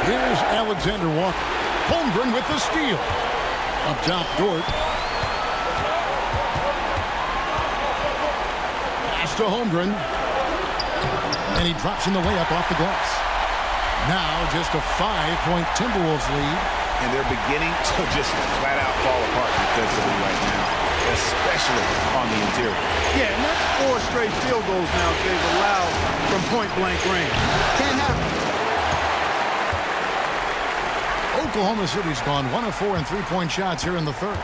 Here's Alexander Walker. Holmgren with the steal. Up top, Dort. Pass to Holmgren. And he drops in the layup off the glass. Now just a 5-point Timberwolves lead. And they're beginning to just flat out fall apart defensively right now, especially on the interior. Yeah, and that's 4 straight field goals now they've allowed from point-blank range. Can't happen. Oklahoma City's gone 1 of 4 in three-point shots here in the third.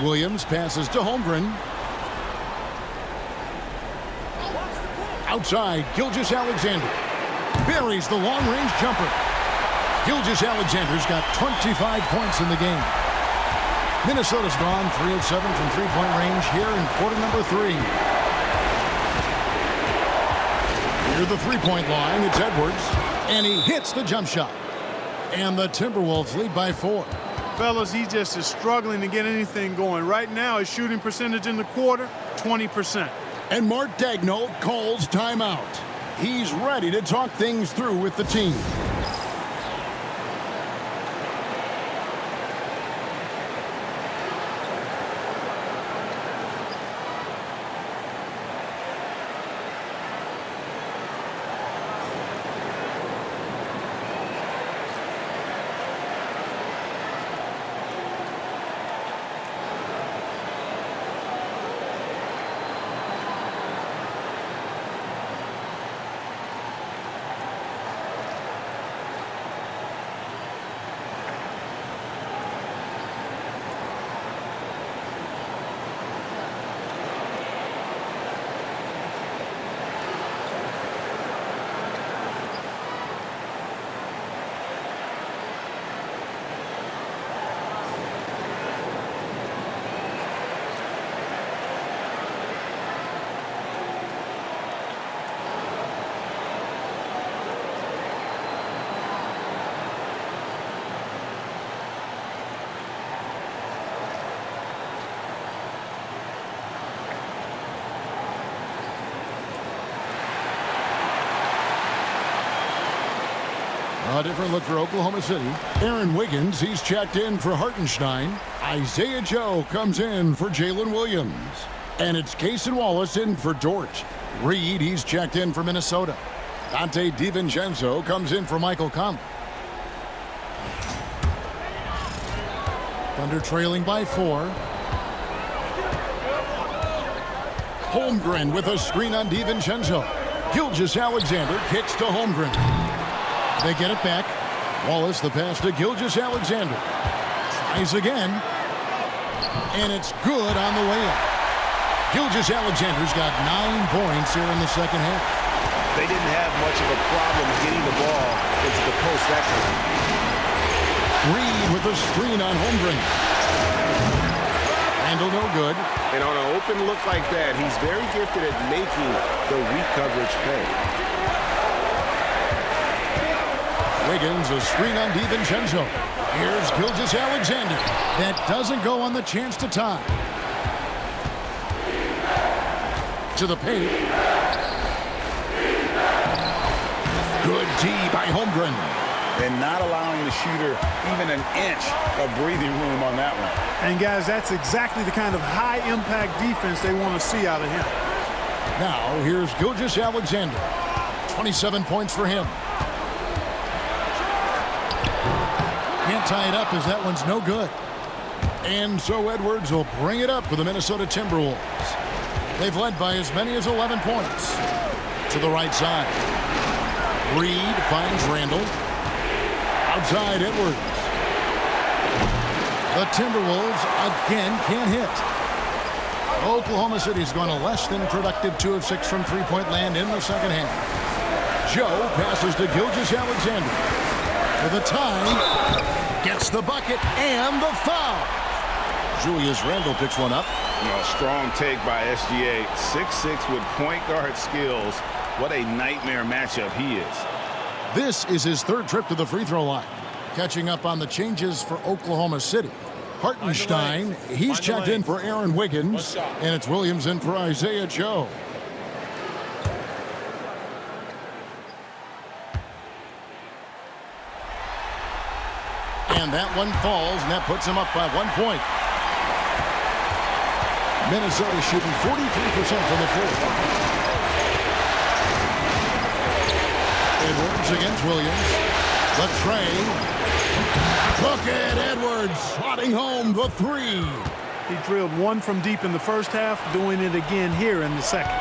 Williams passes to Holmgren. Outside, 𝙤𝙤𝙧. Buries the long-range jumper. 𝙤𝙤𝙧's got 25 points in the game. Minnesota's gone 3 of 7 from three-point range here in quarter number 3. Near the three-point line, it's Edwards. And he hits the jump shot. And the Timberwolves lead by 4. Fellas, he just is struggling to get anything going. Right now, his shooting percentage in the quarter, 20%. And Mark Daigneault calls timeout. He's ready to talk things through with the team. A different look for Oklahoma City. Aaron Wiggins, he's checked in for 𝙤𝙤𝙪'𝙡. Isaiah Joe comes in for Jalen Williams. And it's Cason Wallace in for Dort. Reed, he's checked in for Minnesota. Dante DiVincenzo comes in for Michael Conley. Thunder trailing by 4. Holmgren with a screen on DiVincenzo. 𝙤𝙤𝙪 kicks to Holmgren. They get it back. Wallace, the pass to 𝙤𝙤𝙪. Tries again. And it's good on the way up. 𝙤𝙤𝙪's got 9 points here in the second half. They didn't have much of a problem getting the ball into the post that time. Reed with a screen on Holmgren. Handle no good. And on an open look like that, he's very gifted at making the weak coverage pay. Wiggins, a screen on DiVincenzo. Here's 𝙤𝙤𝙪. That doesn't go on the chance to tie. To the paint. Good D by Holmgren. And not allowing the shooter even an inch of breathing room on that one. And guys, that's exactly the kind of high-impact defense they want to see out of him. Now, here's 𝙤𝙤𝙪. 27 points for him. Can't tie it up as that one's no good. And so Edwards will bring it up for the Minnesota Timberwolves. They've led by as many as 11 points. To the right side. Reed finds Randall. Outside Edwards. The Timberwolves again can't hit. Oklahoma City's gone a less than productive 2 of 6 from three-point land in the second half. Joe passes to 𝙤𝙤𝙪. For the tie. Gets the bucket and the foul. Julius Randle picks one up. Strong take by SGA. 6'6" with point guard skills. What a nightmare matchup he is. This is his 3rd trip to the free throw line. Catching up on the changes for Oklahoma City. Hartenstein, he's checked in for Aaron Wiggins. And it's Williams in for Isaiah Joe. And that one falls, and that puts him up by 1 point. Minnesota shooting 43% from the floor. Edwards against Williams. The tray. Look at Edwards slotting home the 3. He drilled 1 from deep in the first half, doing it again here in the second.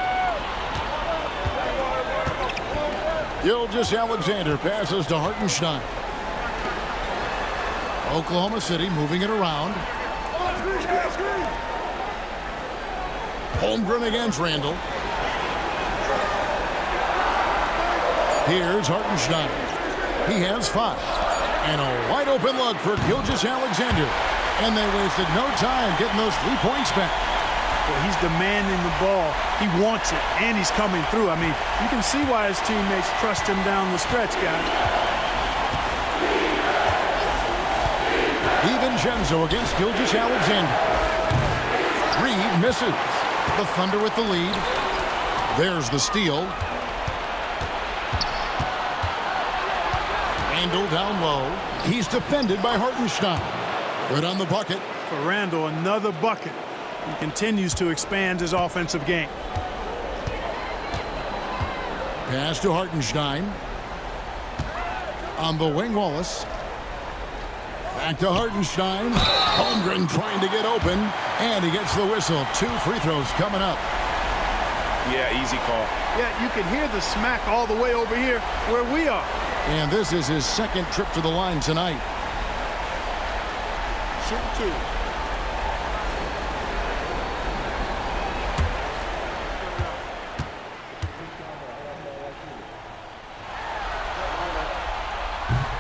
𝙤𝙤𝙪 passes to Hartenstein. Oklahoma City moving it around. Holmgren against Randall. Here's Hartenstein. He has 5. And a wide open look for 𝙤𝙤𝙪. And they wasted no time getting those 3 points back. Well, he's demanding the ball. He wants it, and he's coming through. I mean, you can see why his teammates trust him down the stretch, guys. DiVincenzo against 𝙤𝙤𝙪. Reed misses. The Thunder with the lead. There's the steal. Randall down low. He's defended by Hartenstein. Good on the bucket. For Randall, another bucket. He continues to expand his offensive game. Pass to Hartenstein. On the wing, Wallace. Back to Hartenstein. Holmgren trying to get open. And he gets the whistle. 2 free throws coming up. Yeah, easy call. Yeah, you can hear the smack all the way over here where we are. And this is his 2nd trip to the line tonight. Shoot 2.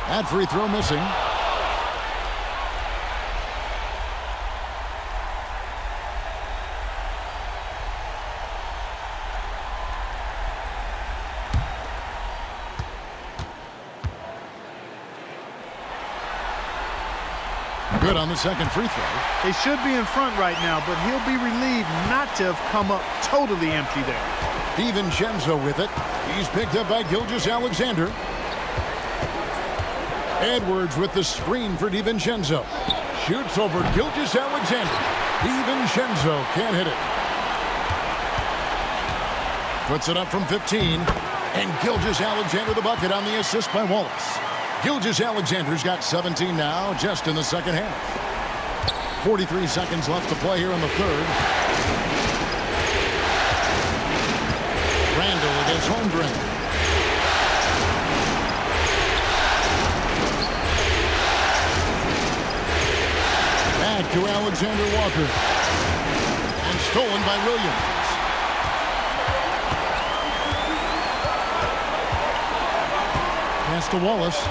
That free throw missing. Good on the 2nd free throw. They should be in front right now, but he'll be relieved not to have come up totally empty there. DiVincenzo with it. He's picked up by 𝙤𝙤𝙪. Edwards with the screen for DiVincenzo. Shoots over 𝙤𝙤𝙪. DiVincenzo can't hit it. Puts it up from 15. And 𝙤𝙤𝙪 the bucket on the assist by Wallace. 𝙤𝙤𝙪's got 17 now, just in the second half. 43 seconds left to play here in the 3rd. Randall against Holmgren. Back to Alexander Walker. And stolen by Williams. Pass to Wallace.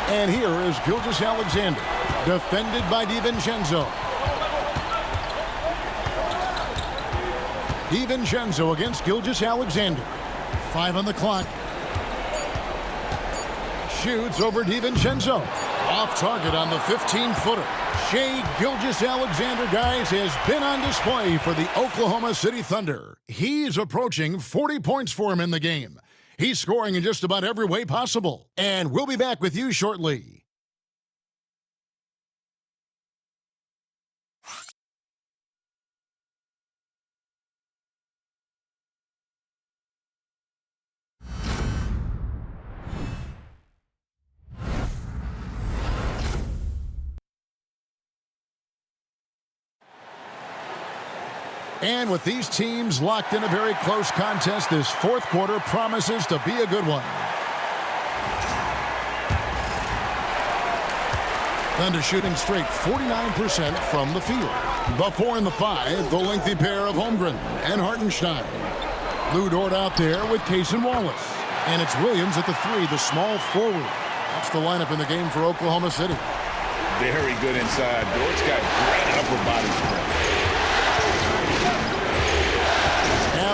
And here is Gilgeous-Alexander. Defended by DiVincenzo. DiVincenzo against Gilgeous-Alexander. 5 on the clock. Shoots over DiVincenzo. Off target on the 15-footer. Shai Gilgeous-Alexander, guys, has been on display for the Oklahoma City Thunder. He's approaching 40 points for him in the game. He's scoring in just about every way possible. And we'll be back with you shortly. And with these teams locked in a very close contest, this fourth quarter promises to be a good one. Thunder shooting straight 49% from the field. The 4 and the 5, the lengthy pair of Holmgren and Hartenstein. Lou Dort out there with Case and Wallace. And it's Williams at the 3, the small forward. That's the lineup in the game for Oklahoma City. Very good inside. Dort's got great upper body strength.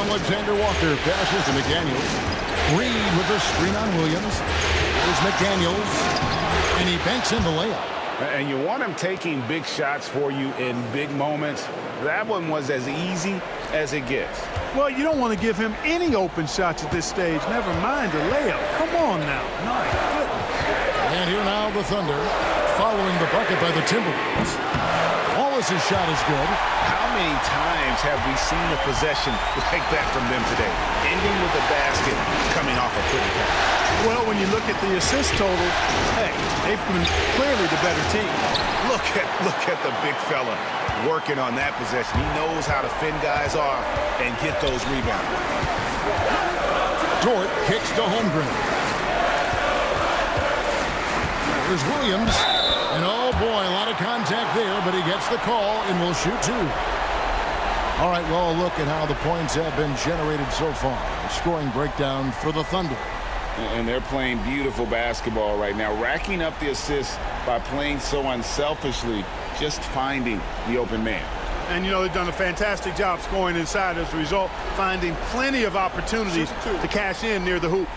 Alexander Walker passes to McDaniels. Reed with the screen on Williams. There's McDaniels. And he banks in the layup. And you want him taking big shots for you in big moments. That one was as easy as it gets. Well, you don't want to give him any open shots at this stage. Never mind a layup. Come on now. My goodness. And here now the Thunder, following the bucket by the Timberwolves. Wallace's shot is good. How many times have we seen a possession like that from them today? Ending with a basket, coming off a pretty pass. Well, when you look at the assist totals, hey, they've been clearly the better team. Look at the big fella working on that possession. He knows how to fend guys off and get those rebounds. Dort kicks to Holmgren. There's Williams. And oh boy, a lot of contact there, but he gets the call and will shoot 2. All right, well, look at how the points have been generated so far. A scoring breakdown for the Thunder. And they're playing beautiful basketball right now, racking up the assists by playing so unselfishly, just finding the open man. And, you know, they've done a fantastic job scoring inside as a result, finding plenty of opportunities to cash in near the hoop.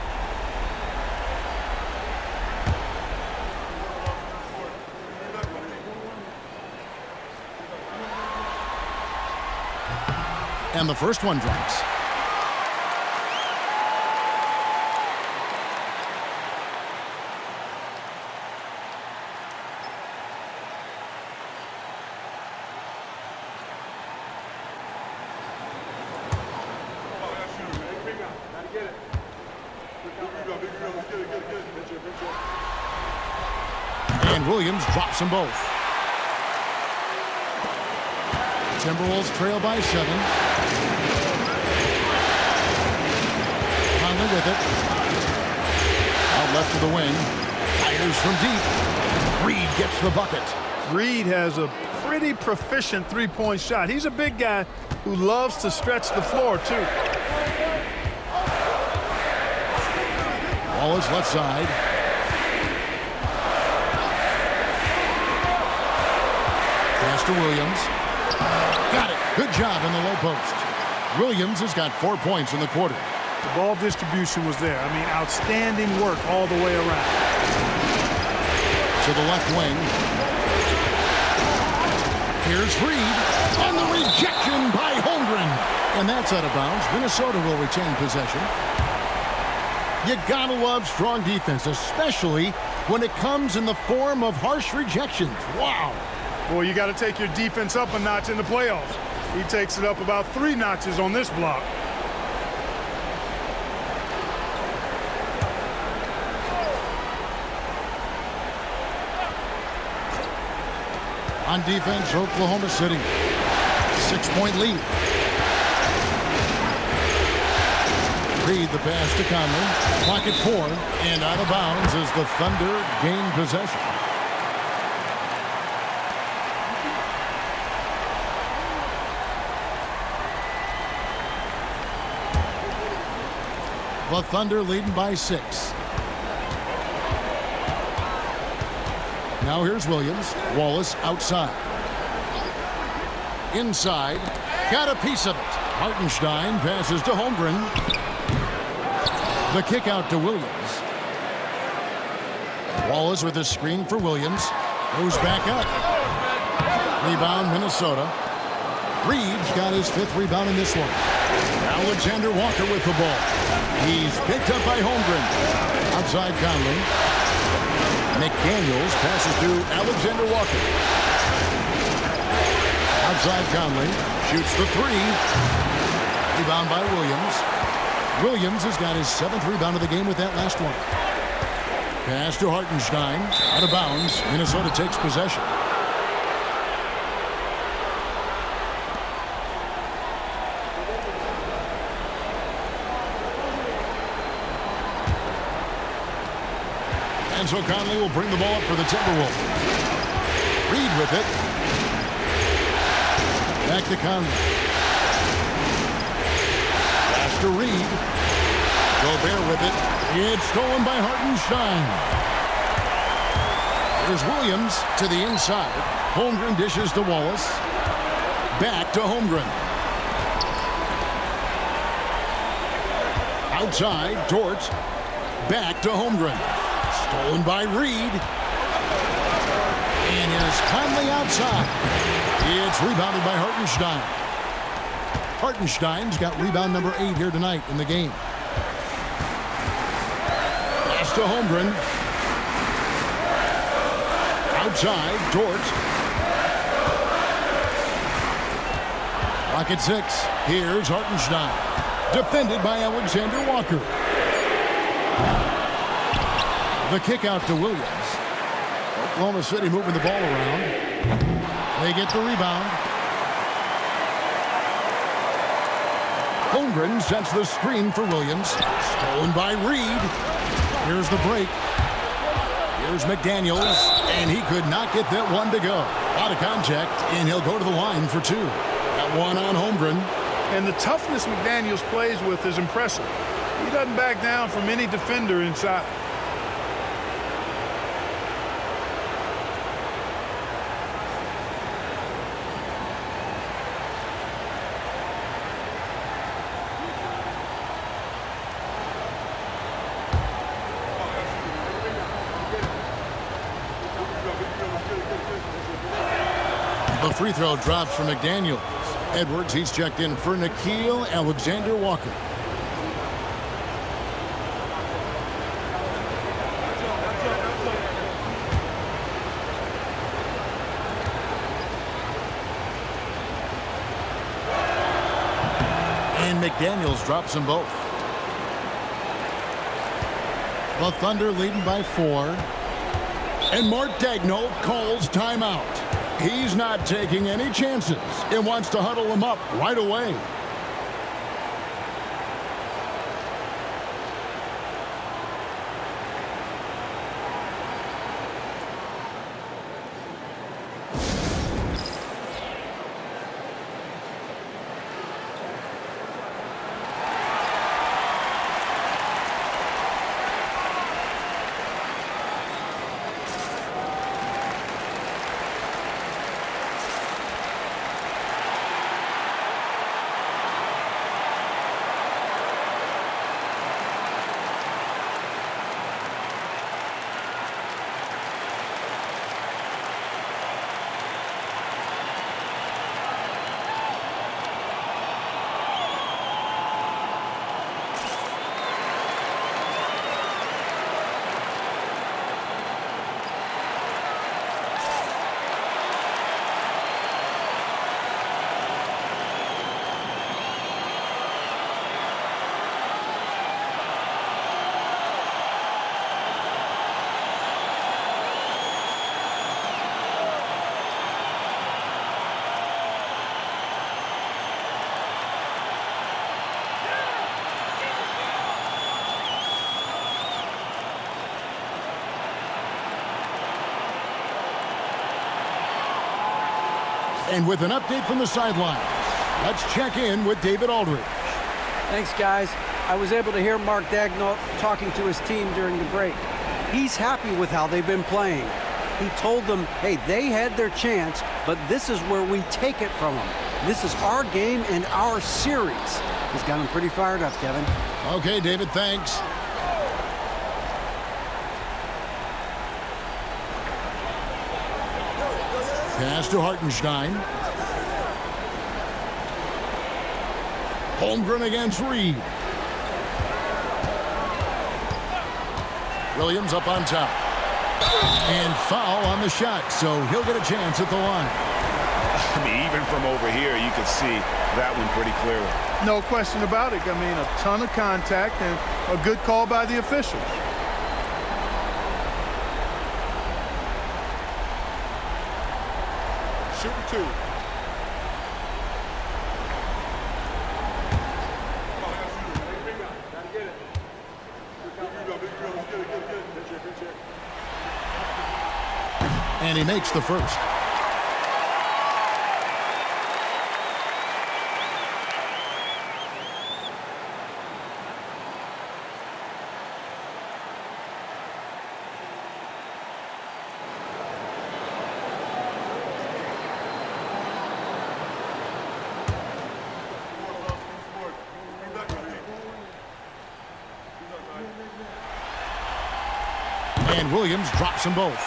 And the first one drops. And Williams drops them both. Timberwolves trail by 7. Conley with it. Out left to the wing. Fires from deep. Reed gets the bucket. Reed has a pretty proficient three-point shot. He's a big guy who loves to stretch the floor, too. Wallace left side. Pass to Williams. Got it. Good job in the low post. Williams has got 4 points in the quarter. The ball distribution was there. I mean, outstanding work all the way around. To the left wing. Here's Reed. And the rejection by Holmgren. And that's out of bounds. Minnesota will retain possession. You gotta love strong defense, especially when it comes in the form of harsh rejections. Wow. Well, you got to take your defense up a notch in the playoffs. He takes it up about 3 notches on this block. On defense, Oklahoma City. 6-point lead. Reed the pass to Conley. Clock at 4 and out of bounds as the Thunder gain possession. The Thunder leading by 6. Now here's Williams. Wallace outside. Inside. Got a piece of it. Hartenstein passes to Holmgren. The kick out to Williams. Wallace with a screen for Williams. Goes back up. Rebound Minnesota. Reed's got his 5th rebound in this one. Alexander Walker with the ball. He's picked up by Holmgren. Outside Conley. McDaniels passes to Alexander Walker. Outside Conley. Shoots the 3. Rebound by Williams. Williams has got his 7th rebound of the game with that last one. Pass to Hartenstein. Out of bounds. Minnesota takes possession. And so Conley will bring the ball up for the Timberwolves. Reed with it. Back to Conley. Pass to Reed. Gobert with it. It's stolen by Hartenstein. Here's Williams to the inside. Holmgren dishes to Wallace. Back to Holmgren. Outside, Dort. Back to Holmgren. Stolen by Reed. And here's Conley outside. It's rebounded by Hartenstein. Hartenstein's got rebound number 8 here tonight in the game. Pass to Holmgren. Outside, Dort. Clock at 6. Here's Hartenstein. Defended by Alexander Walker. The kick out to Williams. Oklahoma City moving the ball around. They get the rebound. Holmgren sets the screen for Williams. Stolen by Reed. Here's the break. Here's McDaniels, and he could not get that one to go. Out of contact, and he'll go to the line for 2. That one on Holmgren. And the toughness McDaniels plays with is impressive. He doesn't back down from any defender inside. The free throw drops for McDaniels. Edwards, he's checked in for Nickeil Alexander-Walker. And McDaniels drops them both. The Thunder leading by 4. And Mark Daigneault calls timeout. He's not taking any chances. It wants to huddle him up right away. And with an update from the sideline, let's check in with David Aldridge. Thanks, guys. I was able to hear Mark Daigneault talking to his team during the break. He's happy with how they've been playing. He told them, hey, they had their chance, but this is where we take it from them. This is our game and our series. He's got them pretty fired up, Kevin. Okay, David, thanks. Pass to 𝙤𝙤𝙪'𝙡. Holmgren against Reed. Williams up on top. And foul on the shot, so he'll get a chance at the line. I mean, even from over here, you can see that one pretty clearly. No question about it. I mean, a ton of contact and a good call by the officials. Shooting two. And he makes the first. And Williams drops them both.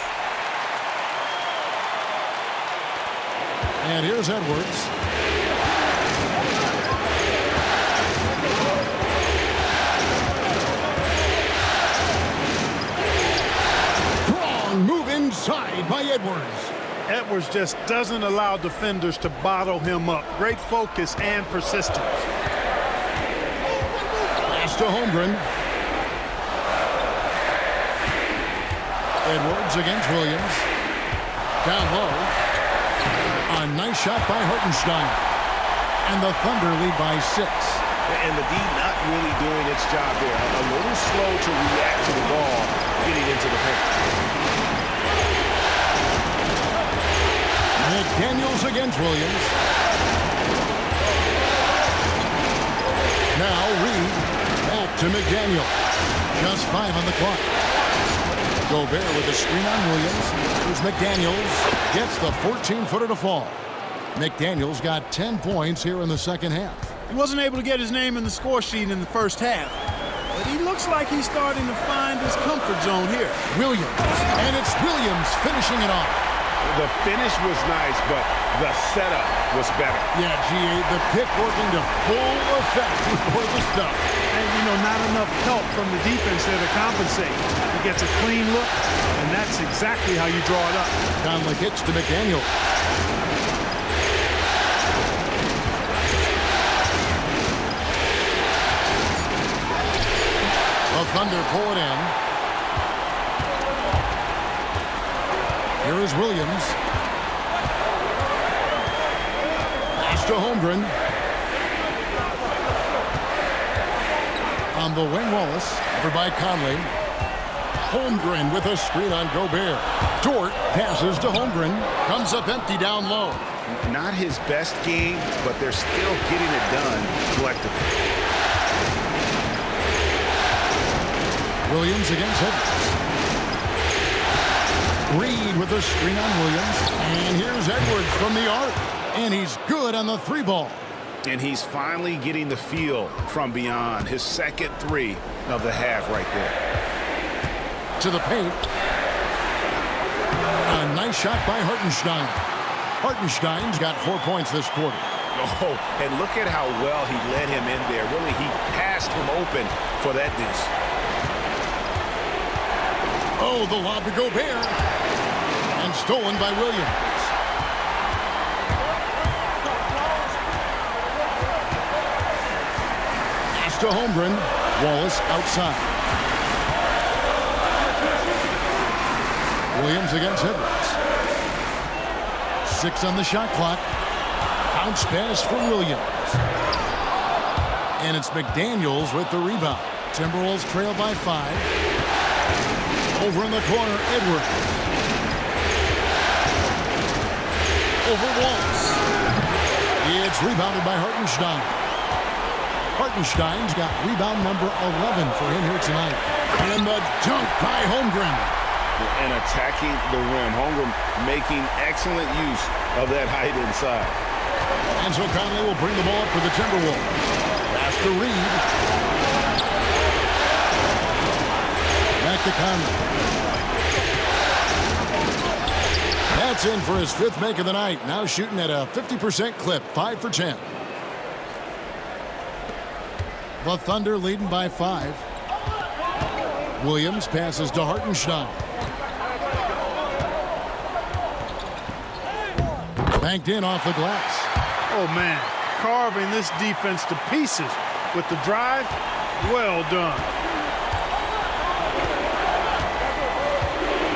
And here's Edwards. Strong move inside by Edwards. Edwards just doesn't allow defenders to bottle him up. Great focus and persistence. Pass to Holmgren. Edwards against Williams. Down low. A nice shot by 𝙤𝙤𝙪'𝙡. And the Thunder lead by 6. And the D not really doing its job there. A little slow to react to the ball getting into the paint. McDaniels against Williams. Now Reed back to McDaniel. Just 5 on the clock. Gobert with the screen on Williams. Here's McDaniels. Gets the 14-footer to fall. McDaniels got 10 points here in the second half. He wasn't able to get his name in the score sheet in the first half, but he looks like he's starting to find his comfort zone here. Williams. And it's Williams finishing it off. The finish was nice, but the setup was better. Yeah, G.A., the pick working to full effect before the stuff. And, you know, not enough help from the defense there to compensate. He gets a clean look, and that's exactly how you draw it up. Conley kicks to McDaniel. The Thunder pull it in. Here is Williams. Pass to Holmgren. On the wing, Wallace. Over by Conley. Holmgren with a screen on Gobert. Dort passes to Holmgren. Comes up empty down low. Not his best game, but they're still getting it done collectively. Williams against Edwards. Reed with a screen on Williams. And here's Edwards from the arc. And he's good on the 3 ball. And he's finally getting the feel from beyond. His second 3 of the half right there. To the paint. A nice shot by 𝙤𝙤𝙪'𝙡. 𝙤𝙤𝙪'𝙡's got 4 points this quarter. Oh, and look at how well he led him in there. Really, he passed him open for that deuce. Oh, the lob to Gobert. And stolen by Williams. Pass to Holmgren. Wallace outside. Williams against Edwards. 6 on the shot clock. Bounce pass for Williams. And it's McDaniels with the rebound. Timberwolves trail by 5. Over in the corner, Edwards. Over Wallace. It's rebounded by 𝙤𝙤𝙪. 𝙤𝙤𝙪's got rebound number 11 for him here tonight. And the dunk by Holmgren. And attacking the rim. Holmgren making excellent use of that height inside. And so Conley will bring the ball up for the Timberwolves. Pass to Reed. Back to Conley. That's in for his 5th make of the night. Now shooting at a 50% clip, 5 for 10. The Thunder leading by 5. Williams passes to 𝙤𝙤𝙪. Banked in off the glass. Oh, man, carving this defense to pieces with the drive. Well done.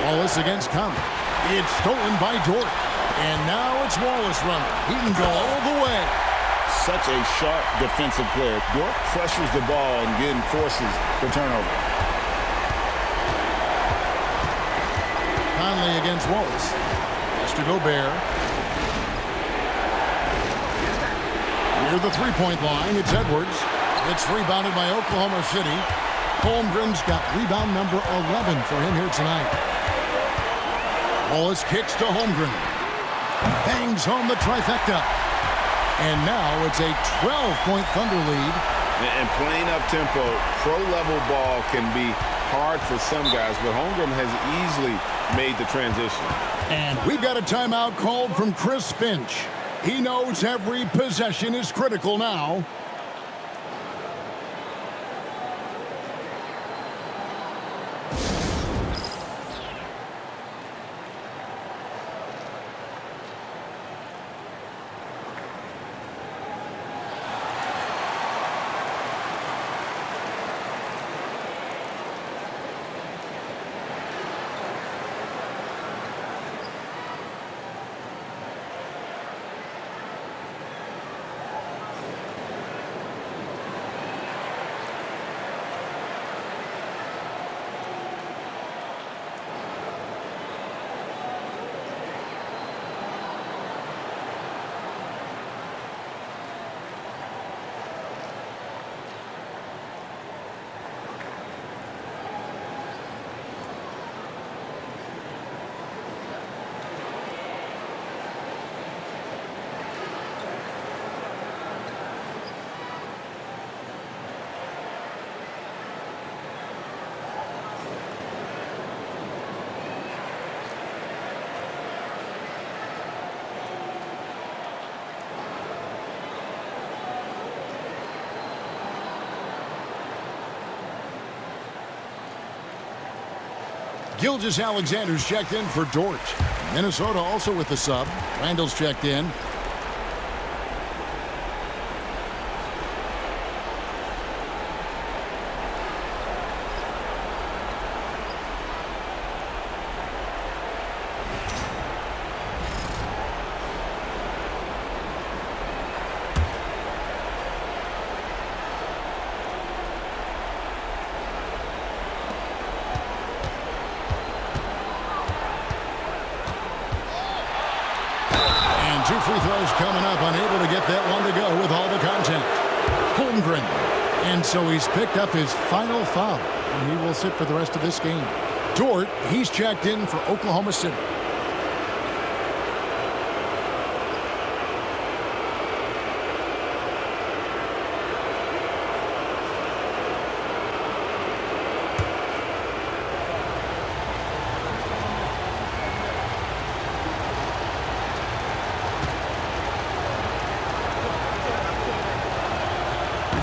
Wallace against Conley. It's stolen by Dort. And now it's Wallace running. He can go all the way. Such a sharp defensive player. Dort pressures the ball and then forces the turnover. Conley against Wallace. Mr. Gobert. Near the three-point line, it's Edwards. It's rebounded by Oklahoma City. Holmgren's got rebound number 11 for him here tonight. Wallace kicks to Holmgren. Bangs home the trifecta. And now it's a 12-point Thunder lead. And playing up-tempo, pro-level ball can be hard for some guys, but Holmgren has easily made the transition. And we've got a timeout called from Chris Finch. He knows every possession is critical now. 𝙤𝙤𝙪's checked in for Dort. Minnesota also with the sub. Randall's checked in. Two free throws coming up, unable to get that one to go with all the contact. Holmgren. And so he's picked up his final foul, and he will sit for the rest of this game. Dort, he's checked in for Oklahoma City.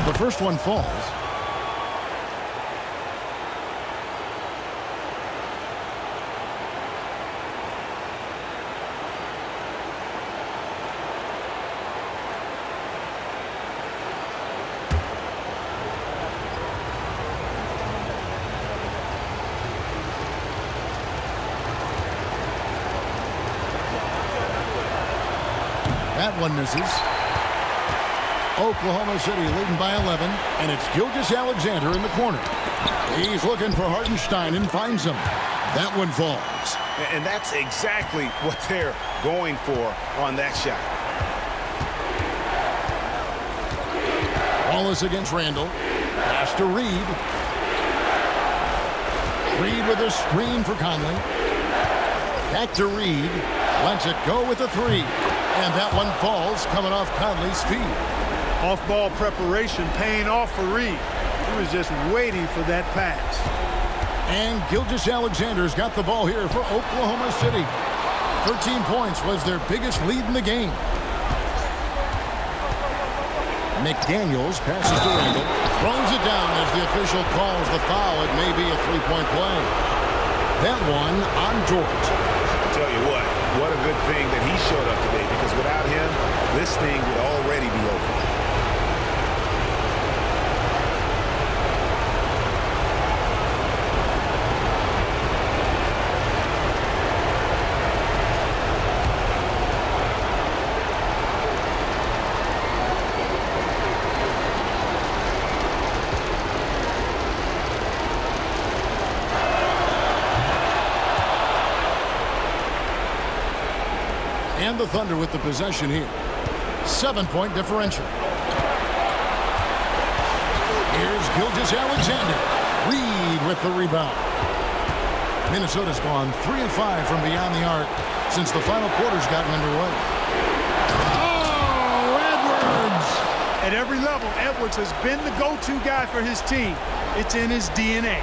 The first one falls. That one misses. Oklahoma City leading by 11, and it's 𝙤𝙤𝙪 in the corner. He's looking for 𝙤𝙤𝙪 and finds him. That one falls. And that's exactly what they're going for on that shot. Wallace against Randall. Pass to Reed. Reed with a screen for Conley. Back to Reed. Lets it go with a three. And that one falls coming off Conley's feet. Off-ball preparation paying off for Reed. He was just waiting for that pass. And 𝙤𝙤𝙪's got the ball here for Oklahoma City. 13 points was their biggest lead in the game. McDaniels passes to Randall. Throws it down as the official calls the foul. It may be a three-point play. That one on Dort. I'll tell you what a good thing that he showed up today, because without him, this thing would already be over. And the Thunder with the possession here. 7-point differential. Here's 𝙤𝙤𝙪. Reed with the rebound. Minnesota's gone 3 of 5 from beyond the arc since the final quarter's gotten underway. Oh, Edwards! At every level, Edwards has been the go-to guy for his team. It's in his DNA.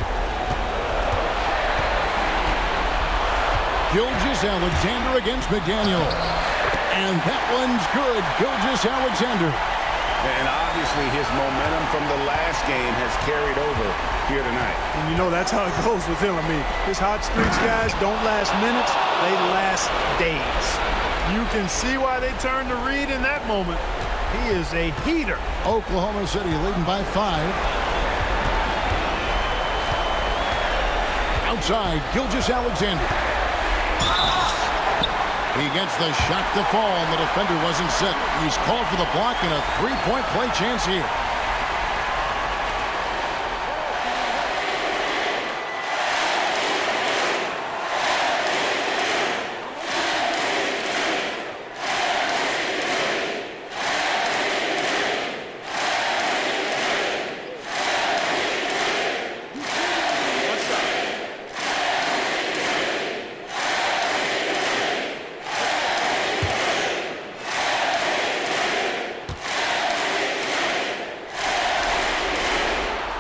𝙤𝙤𝙪 against McDaniel. And that one's good. 𝙤𝙤𝙪. And obviously his momentum from the last game has carried over here tonight. And you know that's how it goes with him. I mean, his hot streaks, guys, don't last minutes. They last days. You can see why they turned to Reed in that moment. He is a heater. Oklahoma City leading by 5. Outside, 𝙤𝙤𝙪. He gets the shot to fall, and the defender wasn't set. He's called for the block and a three-point play chance here.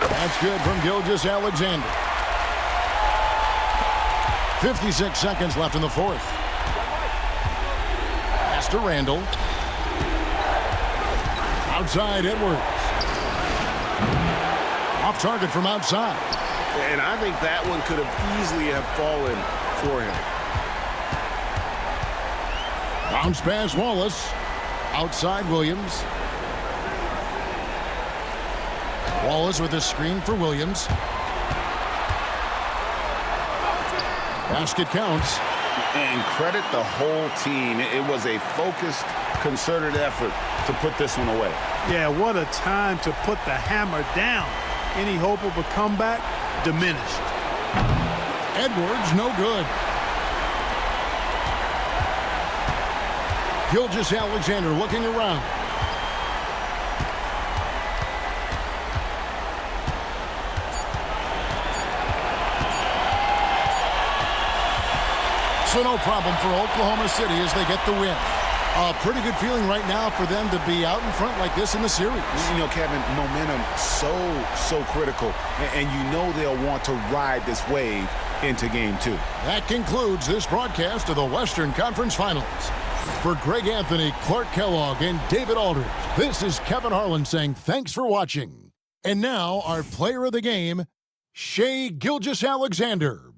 That's good from 𝙤𝙤𝙪. 56 seconds left in the fourth. Pass to Randall. Outside, Edwards. Off target from outside. And I think that one could have easily have fallen for him. Bounce pass, Wallace. Outside, Williams. Wallace with a screen for Williams. Basket counts. And credit the whole team. It was a focused, concerted effort to put this one away. Yeah, what a time to put the hammer down. Any hope of a comeback diminished. Edwards, no good. 𝙤𝙤𝙪 looking around. So no problem for Oklahoma City as they get the win. A pretty good feeling right now for them to be out in front like this in the series. You know, Kevin, momentum so critical. And you know they'll want to ride this wave into game 2. That concludes this broadcast of the Western Conference Finals. For Greg Anthony, Clark Kellogg, and David Aldridge, this is Kevin Harlan saying thanks for watching. And now our player of the game, 𝙤𝙤𝙪.